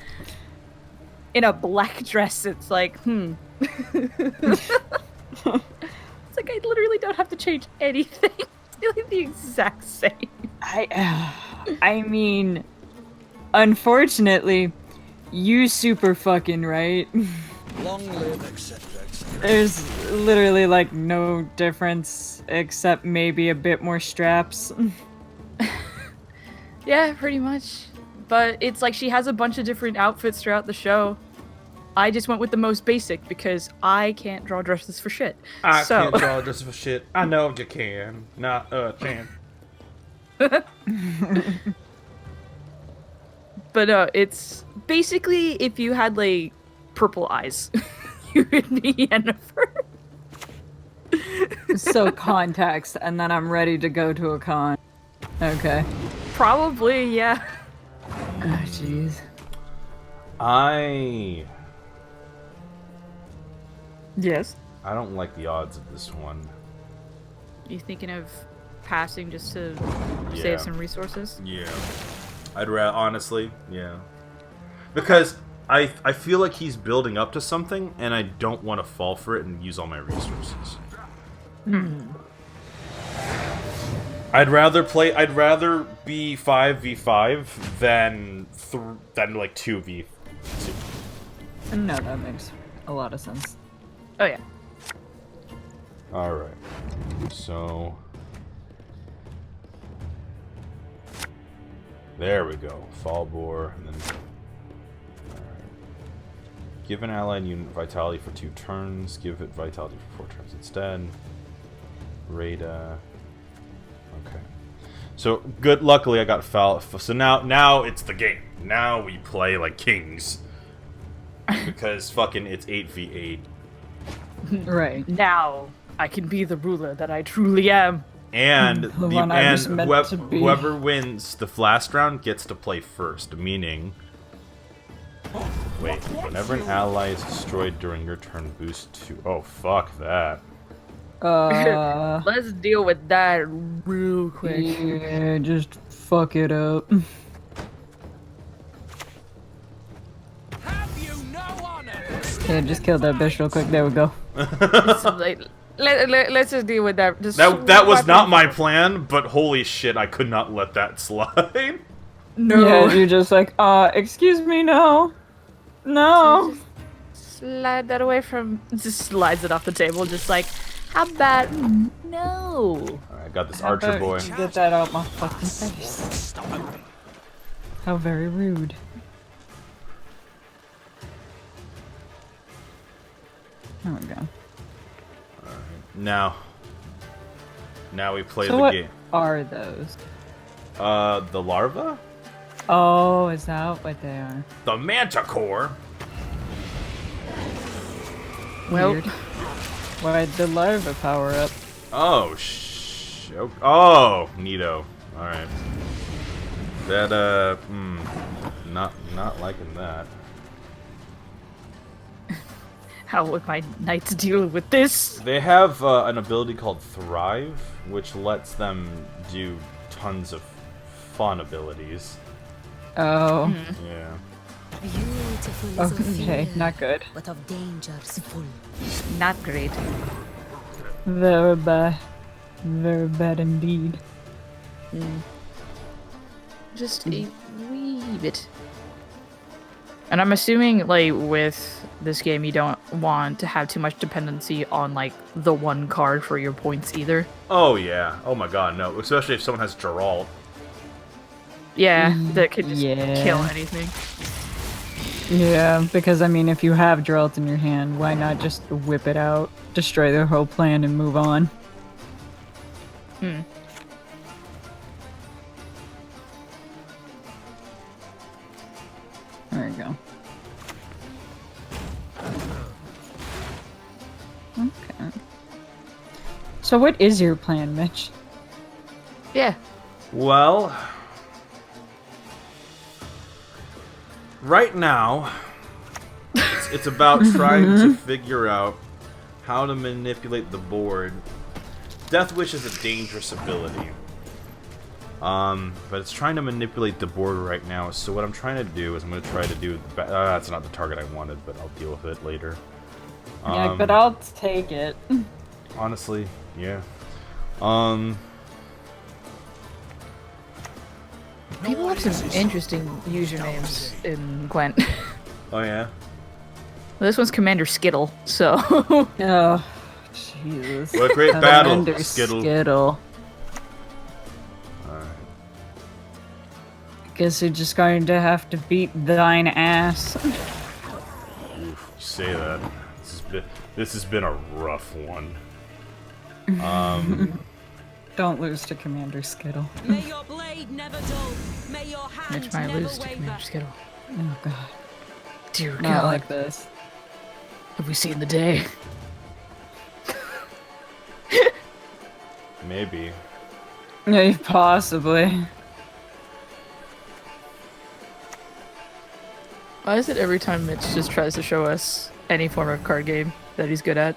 in a black dress, it's like, It's like I literally don't have to change anything. It's really the exact same. I mean, unfortunately, you super fucking right. Long live, etc., etc. There's literally like no difference except maybe a bit more straps. Yeah, pretty much. But it's like she has a bunch of different outfits throughout the show. I just went with the most basic because I can't draw dresses for shit. I can't draw dresses for shit. I know you can. Not a chance. But it's basically if you had like purple eyes, you would be Yennefer. So context, and then I'm ready to go to a con. Okay. Probably, yeah. Oh, jeez. Yes. I don't like the odds of this one. You thinking of passing just to Yeah. save some resources? Yeah. I'd rather, honestly, yeah. Because I feel like he's building up to something, and I don't want to fall for it and use all my resources. I'd rather be 5v5 than like 2v2. No, that makes a lot of sense. Oh yeah. Alright. So... there we go. Fall bore, and then... Alright. Give an allied unit vitality for 2 turns. Give it vitality for 4 turns instead. Rada... Okay. So, good. Luckily, I got foul. So now it's the game. Now we play like kings. Because fucking it's 8v8. Right. Now I can be the ruler that I truly am. And The one I was meant to be. whoever wins the last round gets to play first, meaning... Wait, whenever an ally is destroyed during your turn, boost to... Oh, fuck that. Let's deal with that real quick. Yeah, just fuck it up. Have you no honor? Yeah, just kill that bitch real quick. There we go. So, like, let's just deal with that. Just That was not my plan, but holy shit, I could not let that slide. No. Yeah, you're just like, excuse me, no. No. Slide that away from. Just slides it off the table, just like, how about no? Alright, I got this How archer about boy. you Get that out my fucking face. How very rude. There we go. Now we play So the what game. are those? The larva? Oh, is that what they are? The manticore? Well, Weird. Why'd the larva power up? Oh, oh, neato. Alright. That, not liking that. how would my knights deal with this? They have an ability called Thrive, which lets them do tons of fun abilities. Oh. Yeah. Beautiful is of Okay, fear, not good. but of dangers full. Not great. Very bad. Very bad indeed. Just a wee bit. And I'm assuming, like, with this game, you don't want to have too much dependency on, like, the one card for your points either. Oh, yeah. Oh, my God, no. Especially if someone has Geralt. Yeah, that could just Yeah. kill anything. Yeah, because I mean, if you have Geralt in your hand, why not just whip it out, destroy their whole plan, and move on? Hmm. There we go. Okay. So what is your plan, Mitch? Yeah. Well, right now, It's about trying to figure out how to manipulate the board. Death Wish is a dangerous ability. But it's trying to manipulate the board right now. So what I'm trying to do is I'm going to try to do... that's not the target I wanted, but I'll deal with it later. Yeah, but I'll take it. Honestly, yeah. People have some interesting usernames in Gwent. Oh, yeah? This one's Commander Skittle, so... Oh, Jesus. What a great battle, Commander Skittle. Skittle. Alright. Guess you're just going to have to beat thine ass. Oof, you say that. This has been a rough one. Don't lose to Commander Skittle. May your blade never dull. May your hand Mitch might never lose to waver. Commander Skittle. Oh, God. Dear Not God, like this. have we seen the day? Maybe. Yeah, possibly. Why is it every time Mitch just tries to show us any form of card game that he's good at?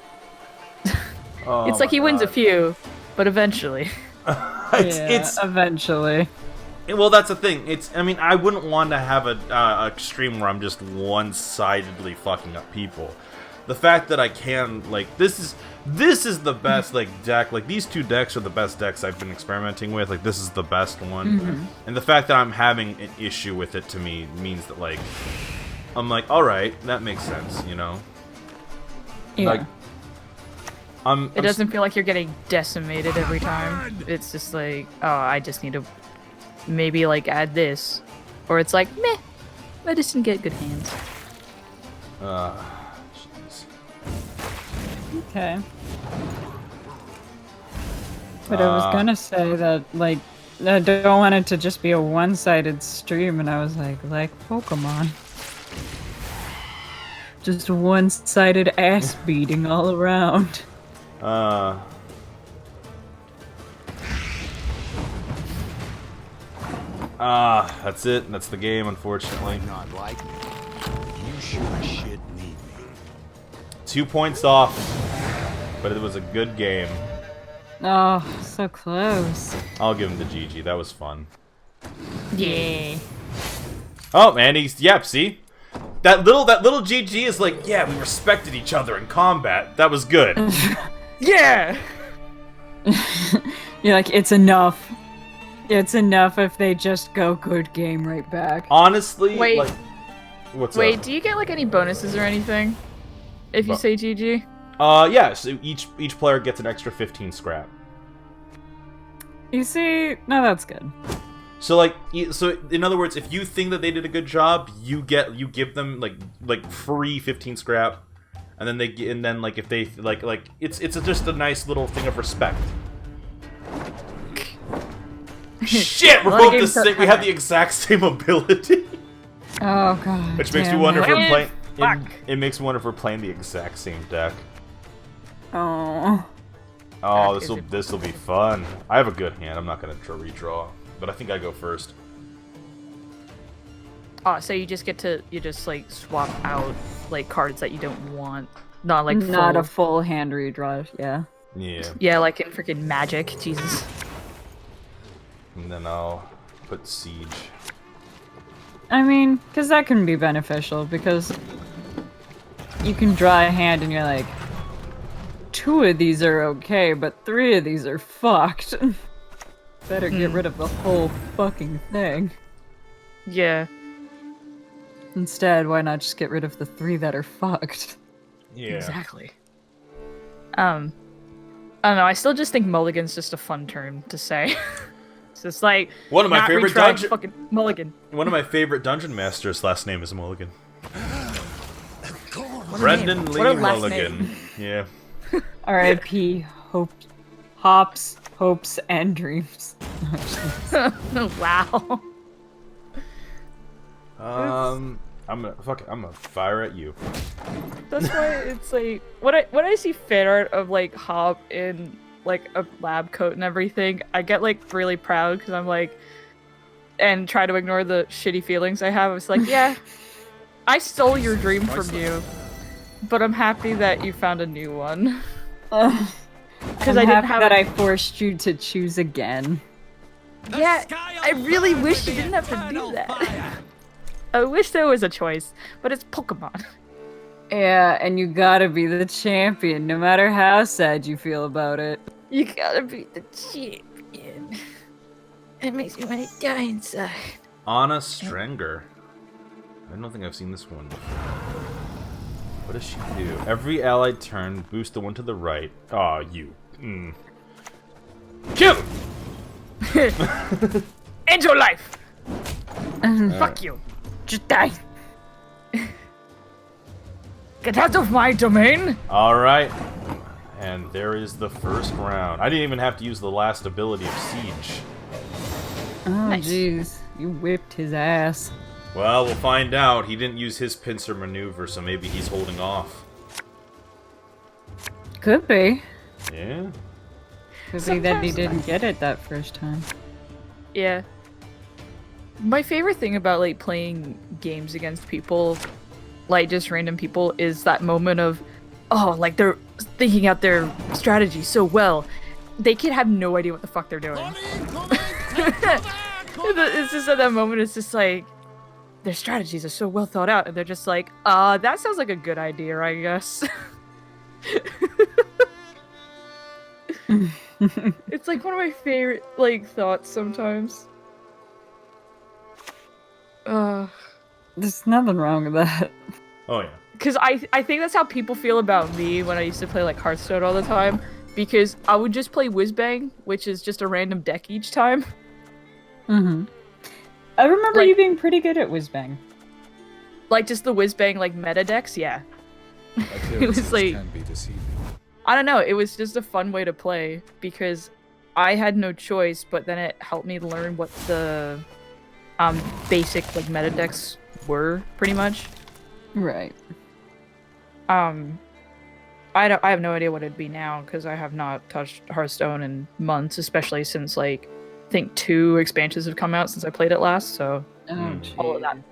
Oh It's like he my wins a God. few, but eventually. it's Eventually. well, that's the thing. I mean, I wouldn't want to have a extreme where I'm just one-sidedly fucking up people. The fact that I can, like, this is the best, like, deck. Like, these two decks are the best decks I've been experimenting with. Like, this is the best one. And the fact that I'm having an issue with it, to me, means that, like, I'm like, alright, that makes sense, you know? Yeah. Like, It doesn't feel like you're getting decimated every time. It's just like, oh, I just need to maybe, like, add this. Or it's like, meh, I just didn't get good hands. Jeez. Okay. But I was gonna say that, like, I don't want it to just be a one-sided stream, and I was like Pokemon. Just one-sided ass beating all around. That's it. That's the game, unfortunately. Not like me. You sure as shit need me. 2 points off, but it was a good game. Oh, so close. I'll give him the GG. That was fun. Yeah. Oh, man, yep, see? That little GG is like, yeah, we respected each other in combat. That was good. Yeah! You're like, it's enough. It's enough if they just go good game right back. Honestly, Wait. like, what's Wait, up? do you get, like, any bonuses or anything? If you Bu- say GG? Yeah, so each player gets an extra 15 scrap. You see, no, that's good. So like, so in other words, if you think that they did a good job, you give them like free 15 scrap, and then like if they like it's just a nice little thing of respect. Shit, we're A lot of both the games don't same. We have have the exact same ability, Oh god. which makes me damn wonder if it. we're playing. Fuck. It makes me wonder if we're playing the exact same deck. Oh. Oh, Fuck, this will be fun. I have a good hand. I'm not gonna redraw, but I think I go first. Oh, so you just like swap out like cards that you don't want, not like Not full. a full hand redraw, yeah. Yeah, Yeah, like in freaking Magic, Jesus. and then I'll put Siege. I mean, because that can be beneficial, because you can draw a hand and you're like, 2 of these are okay, but 3 of these are fucked. Better get rid of the whole fucking thing. Yeah. Instead, why not just get rid of the 3 that are fucked? Yeah. Exactly. I don't know. I still just think Mulligan's just a fun term to say. It's just like One of my not favorite retrying dungeon- fucking Mulligan. One of my favorite dungeon masters' last name is Mulligan. What a Brendan name. Lee What a last Mulligan. name. Yeah. R.I.P. Hops, hopes, and dreams. Wow. I'm gonna fire at you. That's why it's like when I see fan art of like Hop in like a lab coat and everything, I get like really proud because I'm like, and try to ignore the shitty feelings I have. It's like, yeah, I stole your dream from you. but I'm happy that you found a new one. Because I I didn't happy have- that I forced you to choose again. Yeah, I really wish you didn't have to do that. I wish there was a choice, but it's Pokemon. Yeah, and you gotta be the champion, no matter how sad you feel about it. You gotta be the champion. It makes me want to die inside. Anna Strenger. I don't think I've seen this one before. What does she do? Every allied turn, boost the one to the right. Aw, you. Kill him! End your life! Fuck you. Just die. Get out of my domain! Alright. And there is the first round. I didn't even have to use the last ability of Siege. Oh, Nice. jeez. You whipped his ass. Well, we'll find out. He didn't use his pincer maneuver, so maybe he's holding off. Could be. Yeah? Could be that he Sometimes- didn't get it that first time. Yeah. My favorite thing about like playing games against people, like just random people, is that moment of, oh, like they're thinking out their strategy so well. They can have no idea what the fuck they're doing. It's just at that moment, it's just like, their strategies are so well thought out, and they're just like, that sounds like a good idea, I guess. It's like one of my favorite, like, thoughts sometimes. There's nothing wrong with that. Oh, yeah. Because I think that's how people feel about me when I used to play, like, Hearthstone all the time. Because I would just play Whizbang, which is just a random deck each time. Mm-hmm. I remember Like- you being pretty good at Whizbang. Like, just the Whizbang, like, meta decks, yeah. It was Appearances like- can be deceiving. I don't know, it was just a fun way to play, because I had no choice, but then it helped me learn what the basic, like, meta decks were, pretty much. Right. I have no idea what it'd be now, because I have not touched Hearthstone in months, especially since, like, I think 2 expansions have come out since I played it last, so Oh, all of that. gee.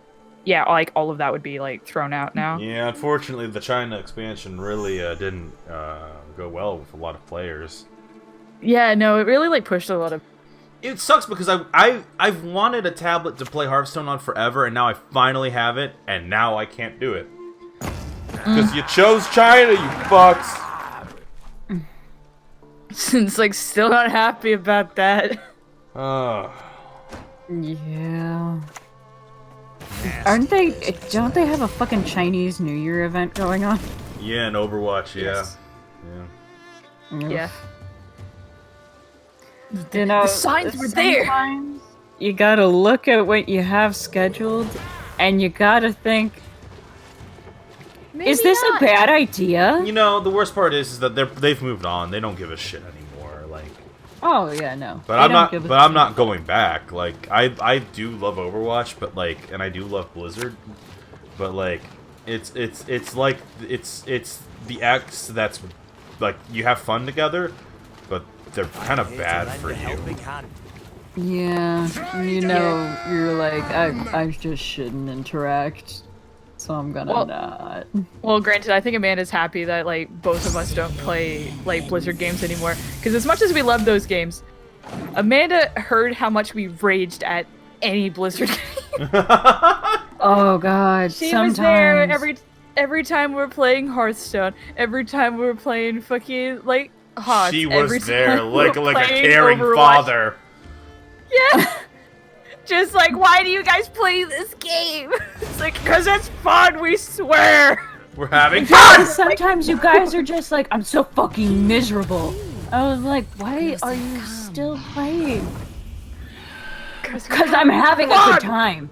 Yeah, like, all of that would be, like, thrown out now. Yeah, unfortunately, the China expansion really didn't go well with a lot of players. Yeah, no, it really, like, pushed a lot of... It sucks because I've wanted a tablet to play Hearthstone on forever, and now I finally have it, and now I can't do it. Because you chose China, you fucks! Since, like, still not happy about that. Yeah. Aren't they? Don't they have a fucking Chinese New Year event going on? Yeah, and Overwatch, yeah. Yes. Yeah. Yeah. You know, The signs were there. sometimes you gotta look at what you have scheduled, and you gotta think, is this a bad idea? You know, the worst part is that they've moved on. They don't give a shit anymore. Like, Oh yeah, no. but They I'm don't not. give a But I'm not going back. Like, I do love Overwatch, but like, and I do love Blizzard, but like, it's like it's the X that's like you have fun together, but they're kind of bad for you. Yeah, you know, you're like, I just shouldn't interact, so I'm gonna Well- not. Well, granted, I think Amanda's happy that, like, both of us don't play, like, Blizzard games anymore. Because as much as we love those games, Amanda heard how much we raged at any Blizzard game. Oh god, She sometimes. was there every time we were playing Hearthstone, every time we were playing fucking, like, HOTS. She every was there time we like were a playing caring Overwatch. father. Yeah. Just like, why do you guys play this game? It's like, because it's fun, we swear. We're having Yeah, fun. sometimes you guys are just like, I'm so fucking miserable. I was like, why are you still playing? Because I'm having a good time.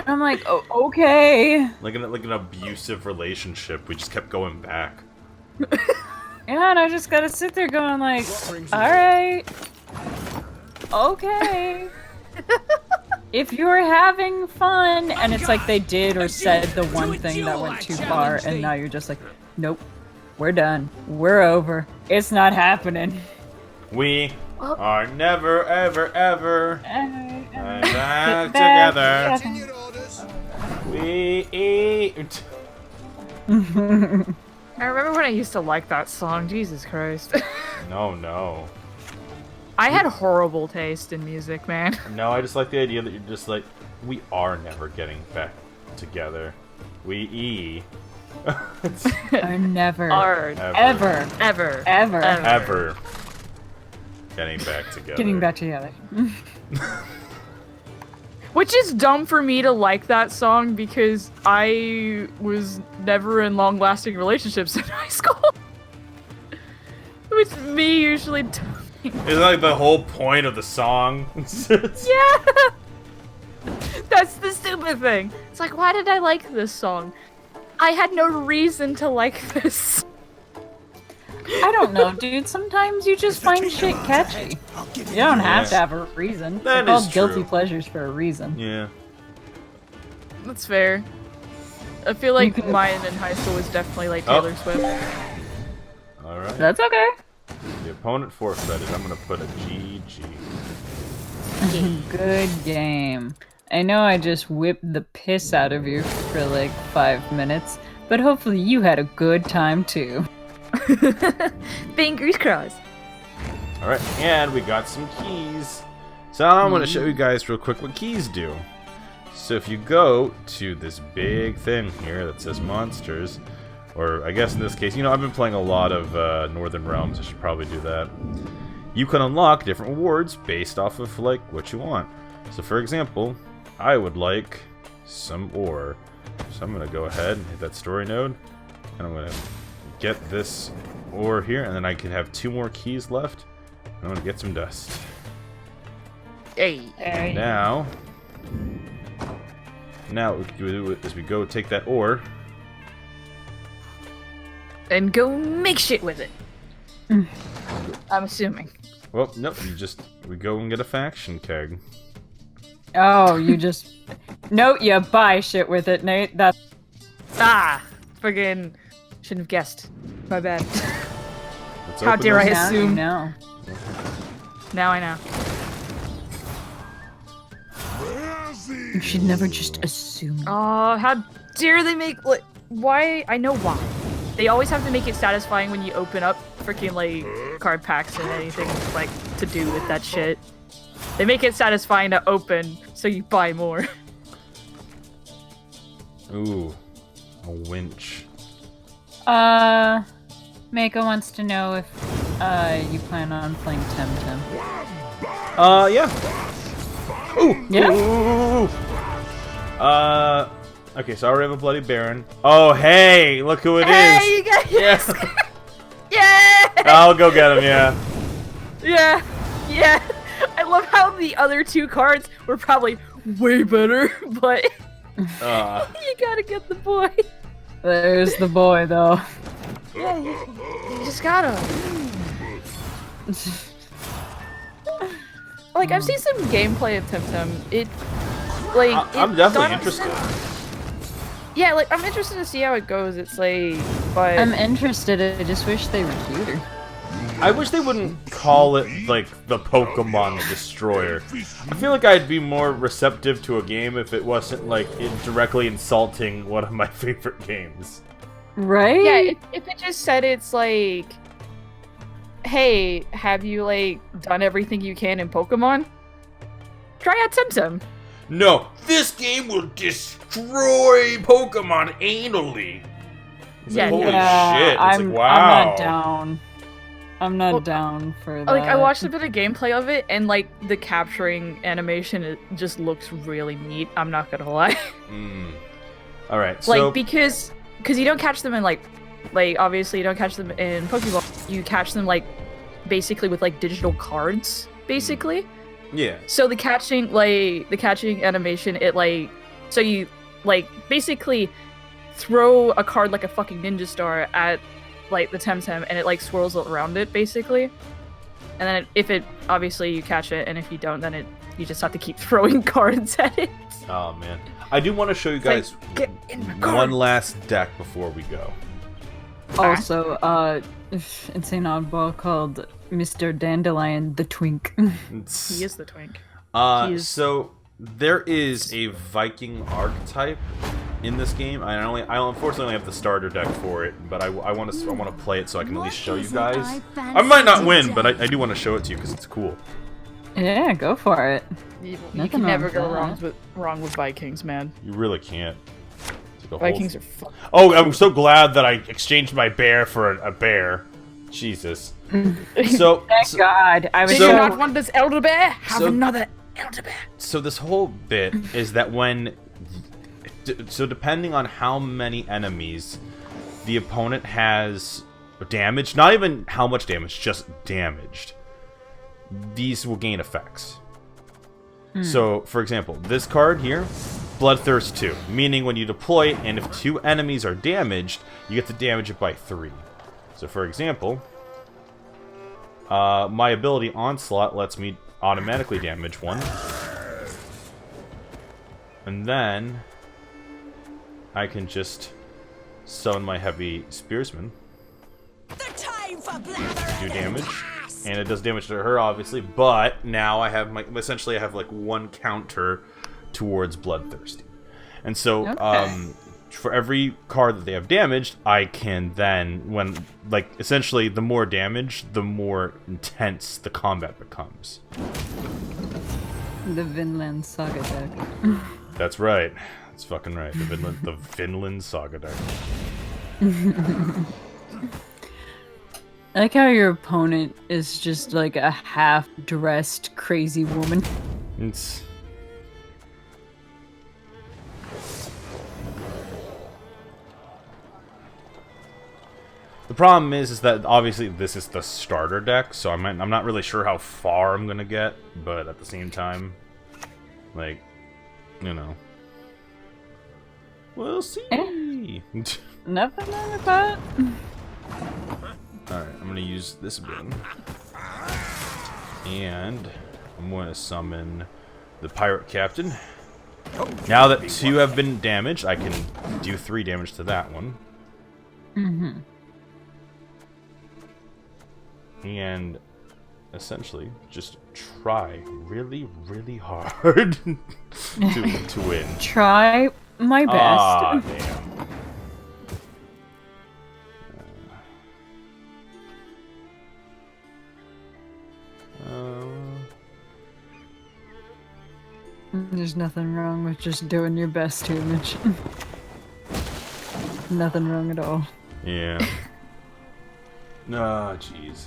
And I'm like, oh, okay. Like an abusive relationship. We just kept going back. Yeah, and I just gotta sit there going like, alright. Okay. If you're having fun, and it's like they did or said the one thing that went too far, and now you're just like, nope, we're done. We're over. It's not happening. We are never, ever, ever back Back together. together. We eat. I remember when I used to like that song. Jesus Christ. No. I had horrible taste in music, man. No, I just like the idea that you're just like, we are never getting back together. Or never. Ever getting back together. Getting back together. Which is dumb for me to like that song because I was never in long-lasting relationships in high school. Which me usually It's like the whole point of the song. Yeah! That's the stupid thing. It's like, why did I like this song? I had no reason to like this. I don't know, dude. Sometimes you just find shit catchy. You don't have to have a reason. That They're is called guilty true. pleasures for a reason. Yeah. That's fair. I feel like could- mine in high school was definitely like Taylor Swift. Alright. That's okay. The opponent forfeited. I'm gonna put a GG. Good game. I know I just whipped the piss out of you for like 5 minutes, but hopefully you had a good time too. Fingers crossed. Alright, and we got some keys. So I'm gonna show you guys real quick what keys do. So if you go to this big thing here that says monsters, or I guess in this case, you know, I've been playing a lot of Northern Realms, I should probably do that. You can unlock different rewards based off of, like, what you want. So for example, I would like some ore. So I'm gonna go ahead and hit that story node, and I'm gonna get this ore here, and then I can have 2 more keys left. I'm gonna get some dust. Hey. Now what we do is we go take that ore. And go make shit with it. I'm assuming. Well, nope, we go and get a faction keg. Oh, you just... No, you buy shit with it, Nate. That's... Friggin' shouldn't have guessed. My bad. Let's How open dare I this. Now you assume. know. Now I know. You should never just assume. Oh, how dare they make like why? I know why. They always have to make it satisfying when you open up freaking like card packs and anything like to do with that shit. They make it satisfying to open so you buy more. Ooh, a winch. Mako wants to know if you plan on playing Temtem. Yeah. Ooh, Yeah? ooh. Okay, so I already have a Bloody Baron. Oh, hey, look who it is. Hey, you guys! Yes. Yeah! I'll go get him, yeah. Yeah. I love how the other 2 cards were probably way better, but you gotta get the boy. There's the boy, though. Yeah, you just gotta. Like, I've seen some gameplay of Temtem. I'm definitely interested. Yeah, like, I'm interested to see how it goes. It's like, but... I'm interested. I just wish they were cuter. I wish they wouldn't call it, like, the Pokemon Destroyer. I feel like I'd be more receptive to a game if it wasn't, like, directly insulting one of my favorite games. Right? Yeah, if it just said it's like, hey, have you, like, done everything you can in Pokemon? Try out Temtem. No, this game will destroy Pokemon anally. It's Yeah, like, holy Yeah, shit! It's I'm, like, wow. I'm not down. I'm not Well, down for that. Like, I watched a bit of gameplay of it, and, like, the capturing animation, it just looks really neat. I'm not gonna lie. All right, so Like, because you don't catch them in, like, obviously you don't catch them in Pokeball. You catch them, like, basically with, like, digital cards, basically. yeah, So the catching animation, it, like, so you, like, basically throw a card like a fucking ninja star at, like, the Temtem, and it, like, swirls around it, basically. And then if it, obviously you catch it, and if you don't, then you just have to keep throwing cards at it. oh man, I do want to show you guys Like, get in my one card. last deck before we go. Also, Insane Oddball called Mr. Dandelion the Twink. He is the twink. So there is a Viking archetype in this game. I unfortunately only have the starter deck for it, but I want to play it so I can at least show you guys. I might not win, but I do want to show it to you because it's cool. Yeah, go for it. You Nothing can never wrong go with that. wrong with Vikings, man. You really can't. It's like a Vikings whole... are fun. Oh, I'm so glad that I exchanged my bear for a bear. Jesus. So, Thank God. I was Did So- you not want this elder bear? Have so- another elder bear. so this whole bit is that when... So depending on how many enemies the opponent has damaged, not even how much damage, just damaged, these will gain effects. So, for example, this card here, Bloodthirst 2, meaning when you deploy it, and if 2 enemies are damaged, you get to damage it by 3. So, for example, my ability Onslaught lets me automatically damage 1. And then I can just summon my Heavy Spearsman, do damage, and it does damage to her, obviously, but now I have essentially I have like 1 counter towards Bloodthirsty. And so, for every card that they have damaged, I can then, essentially, the more damage, the more intense the combat becomes. The Vinland Saga deck. That's right. That's fucking right. The Vinland Saga deck. I like how your opponent is just like a half-dressed crazy woman. It's... The problem is that obviously this is the starter deck, so I'm not really sure how far I'm gonna get, but at the same time, like, you know, we'll see. Nothing wrong with that. Alright, I'm gonna use this bin. And I'm gonna summon the Pirate Captain. Now that 2 have been damaged, I can do 3 damage to that one. And essentially just try really, really hard to win. Try my best. Ah, damn. There's nothing wrong with just doing your best, Image. Nothing wrong at all. Yeah. Ah, jeez.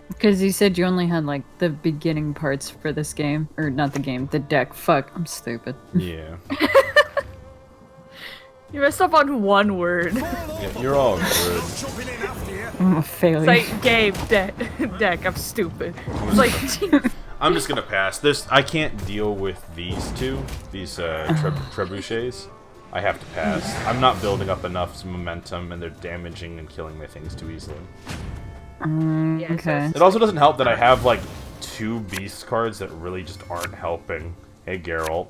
Because you said you only had like the beginning parts for this game, or not the game, the deck. Fuck, I'm stupid. Yeah. You messed up on 1 word. Yeah, you're all good. I'm a failure. It's like, game, deck, I'm stupid. It's like, I'm just gonna pass. I can't deal with these 2, these trebuchets. I have to pass. I'm not building up enough momentum, and they're damaging and killing my things too easily. yeah, okay. It also doesn't help that I have like 2 beast cards that really just aren't helping. Hey, Geralt.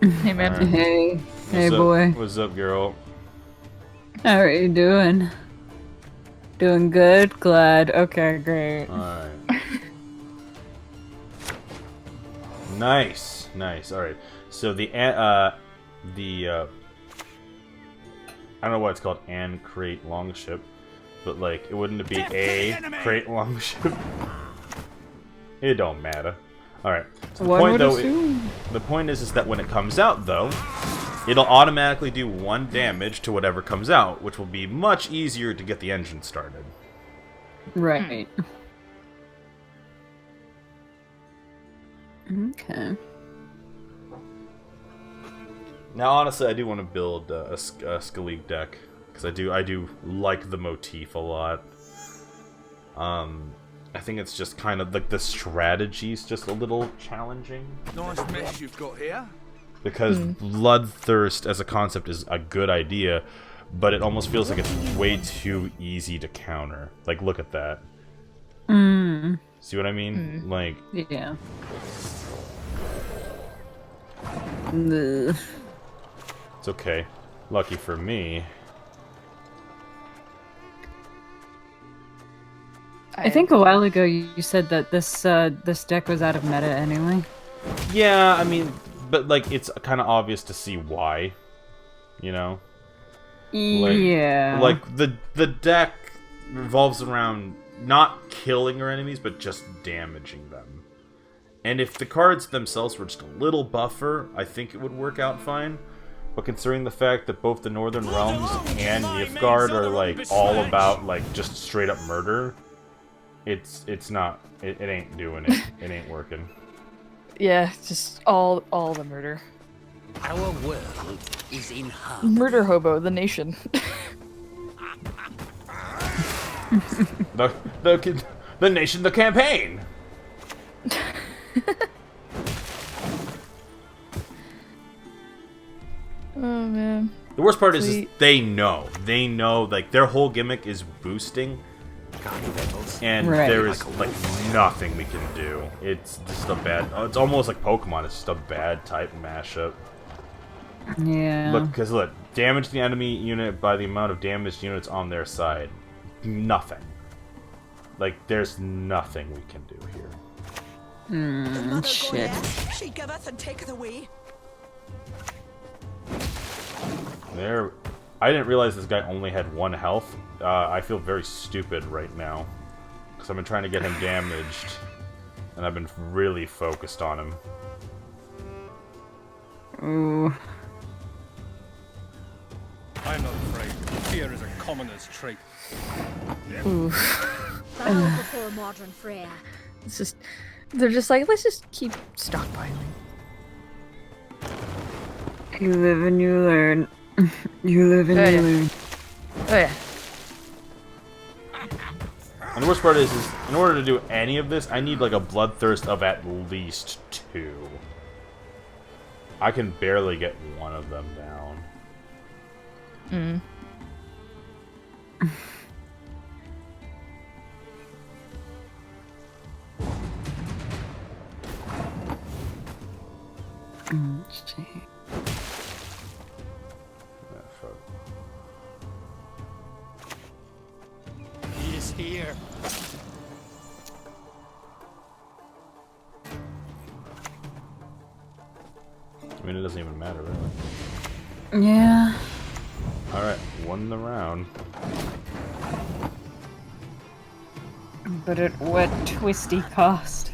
Hey, man. Alright. Hey, hey What's up? boy. What's up, Geralt? How are you doing? Doing good? Glad. Okay, great. Alright. Nice, nice. Alright. So I don't know what it's called, and crate longship, but like, it wouldn't be a crate longship. It don't matter. Alright. So the One point would though, assume. the point is that when it comes out though, it'll automatically do 1 damage to whatever comes out, which will be much easier to get the engine started. Right. Okay. Now, honestly, I do want to build a Skalig deck because I do like the motif a lot. I think it's just kind of like the strategy's just a little challenging Nice mess you've got here. because Bloodthirst as a concept is a good idea, but it almost feels like it's way too easy to counter. Like, look at that. See what I mean? Like, Yeah. Ugh. it's okay. Lucky for me. I think a while ago you said that this deck was out of meta anyway. Yeah, I mean, but like it's kind of obvious to see why, you know. Yeah. Like the deck revolves around not killing our enemies, but just damaging them. And if the cards themselves were just a little buffer, I think it would work out fine. But considering the fact that both the Northern Realms and Nilfgaard are like all about like just straight up murder, it's not it ain't doing it. It ain't working. Yeah, just all the murder. Our world is in harm. Murder hobo, the nation. The nation, the campaign. Oh man. The worst part is they know. They know, like, their whole gimmick is boosting. And there is, like, nothing we can do. It's just a bad... It's almost like Pokemon. It's just a bad type mashup. Yeah. Look, because look, damage the enemy unit by the amount of damaged units on their side. Nothing. Like, there's nothing we can do here. Shit. She giveth and taketh away. There... I didn't realize this guy only had 1 health. I feel very stupid right now. Because I've been trying to get him damaged. And I've been really focused on him. Ooh. I'm not afraid. Fear is a commoner's trait. Ooh. Bow before modern Freya. It's just they're just like, let's just keep stockpiling. You live and you learn. You live and you learn. Oh yeah. And the worst part is in order to do any of this, I need like a bloodthirst of at least 2. I can barely get 1 of them down. Shit. Yeah, fuck. He is here. I mean, it doesn't even matter, really. Yeah. Alright, won the round. But at what twisty cost?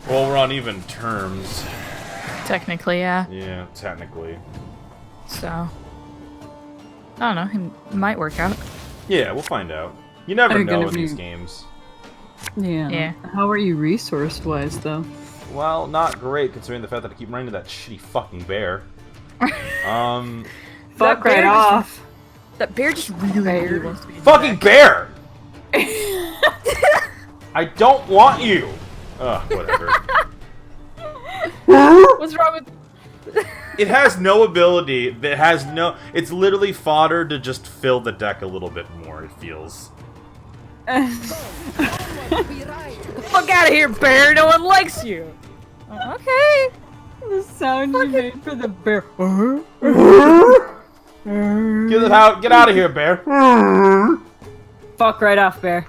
Well, we're on even terms. Technically, yeah. Yeah, technically. So I don't know, it might work out. Yeah, we'll find out. You never Are you know gonna in be- these games. Yeah. Yeah. How are you resource-wise, though? Well, not great considering the fact that I keep running to that shitty fucking bear. Fuck bear right just- off. That bear just really wants to be Fucking bear! I don't want you! Ugh, whatever. What's wrong with It has no ability. It has no... It's literally fodder to just fill the deck a little bit more, it feels. fuck out of here, bear? No one likes you. Okay. The sound you made for the bear. Get out of here, bear. Fuck right off, bear.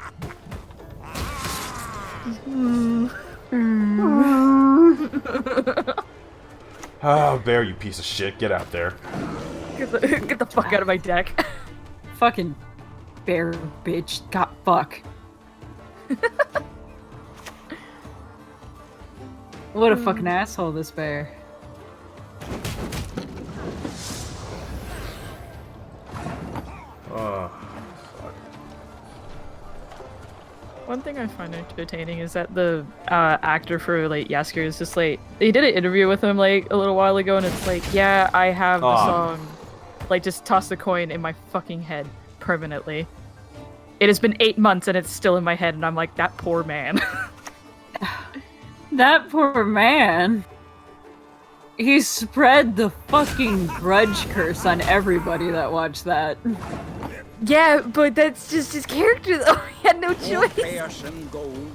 Oh, bear, you piece of shit. Get out there. Get the fuck out of my deck. Fucking bear bitch. God, fuck. What a fucking asshole, this bear. Oh, fuck. One thing I find entertaining is that the actor for like Yasker is just like they did an interview with him like a little while ago, and it's like, yeah, I have the song, like just toss the coin in my fucking head permanently. It has been 8 months and it's still in my head, and I'm like, that poor man. That poor man. He spread the fucking grudge curse on everybody that watched that. Yeah, but that's just his character though. He had no choice. Person gold.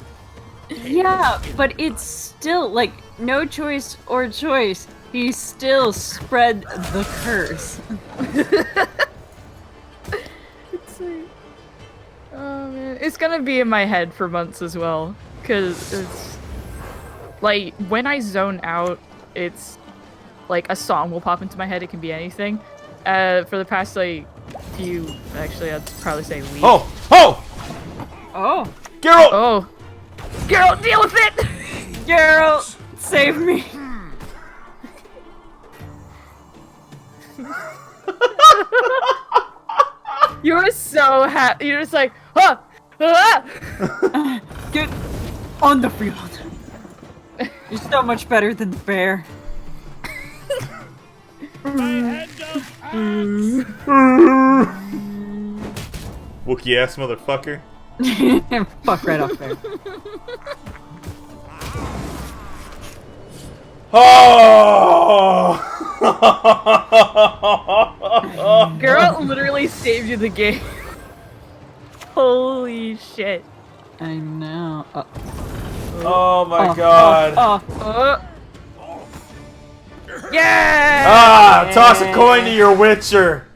Yeah, but it's still, like, no choice or choice. He still spread the curse. It's like, oh man, It's gonna be in my head for months as well, because it's like when I zone out, it's like a song will pop into my head. It can be anything. For the past like few, actually, I'd probably say weeks. Oh! Oh! Oh, Geralt! Oh, girl, deal with it. Geralt, save me. You were so happy. You're just like, ah, ah. Get on the field. You're so much better than the bear. Wookie ass motherfucker. Fuck right up there. Oh! Girl literally saved you the game. Holy shit. I know. Oh my god. Yeah! Ah! Toss a coin to your Witcher!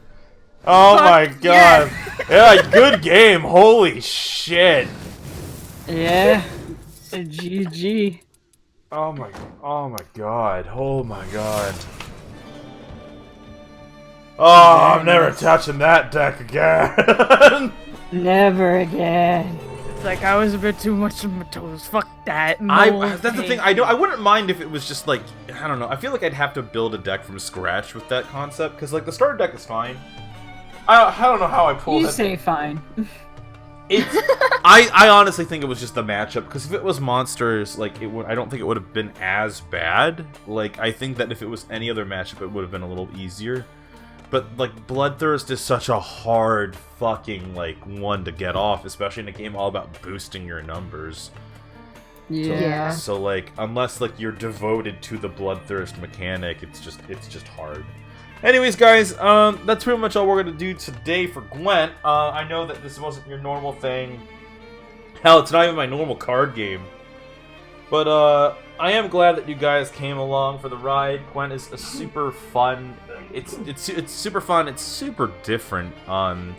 Oh Fuck my god. Yeah, good game. Holy shit. Yeah. GG. Oh my god. Oh my god. Oh, I'm never touching that deck again. Never again. It's like I was a bit too much on my toes. Fuck that. That's the thing. I wouldn't mind if it was just like, I don't know. I feel like I'd have to build a deck from scratch with that concept, because like the starter deck is fine. I don't know how I pulled You it. say fine. I honestly think it was just the matchup, because if it was monsters, like I don't think it would have been as bad. Like I think that if it was any other matchup, it would have been a little easier. But like Bloodthirst is such a hard fucking like one to get off, especially in a game all about boosting your numbers. Yeah. So like unless like you're devoted to the Bloodthirst mechanic, it's just hard. Anyways, guys, that's pretty much all we're gonna do today for Gwent. I know that this wasn't your normal thing. Hell, it's not even my normal card game. But I am glad that you guys came along for the ride. Gwent is a super fun. It's super fun. It's super different. And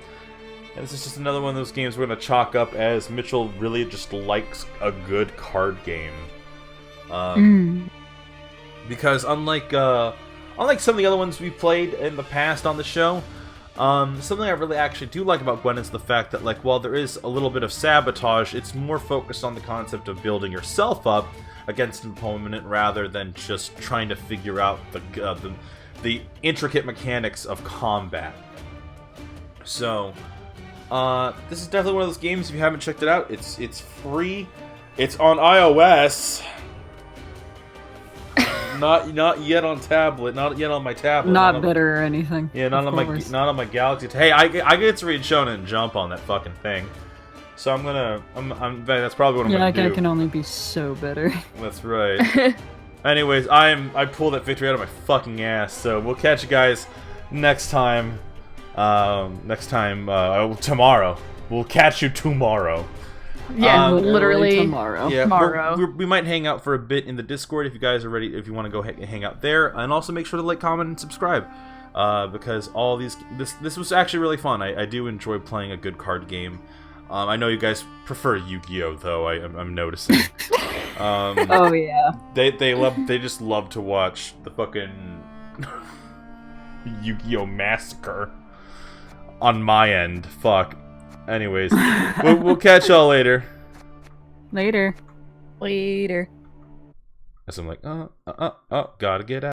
this is just another one of those games we're gonna chalk up as Mitchell really just likes a good card game. Because unlike some of the other ones we've played in the past on the show, something I really actually do like about Gwent is the fact that, like, while there is a little bit of sabotage, it's more focused on the concept of building yourself up against an opponent rather than just trying to figure out the intricate mechanics of combat. So, this is definitely one of those games. If you haven't checked it out, it's free. It's on iOS. Not yet on tablet. Not yet on my tablet. Not better or anything. Yeah, not on my Galaxy. Hey, I get to read Shonen Jump on that fucking thing. So that's probably what I'm gonna do. Yeah, I can only be so better. That's right. Anyways, I pulled that victory out of my fucking ass. So we'll catch you guys next time. Tomorrow. We'll catch you tomorrow. Yeah, literally tomorrow. Yeah, tomorrow. we might hang out for a bit in the Discord if you guys are ready. If you want to go hang out there, and also make sure to like, comment, and subscribe, because all this was actually really fun. I do enjoy playing a good card game. I know you guys prefer Yu-Gi-Oh though. I'm noticing. Oh yeah. They just love to watch the fucking Yu-Gi-Oh massacre on my end. Fuck. Anyways, we'll catch y'all later. Later. Later. As I'm like, gotta get out.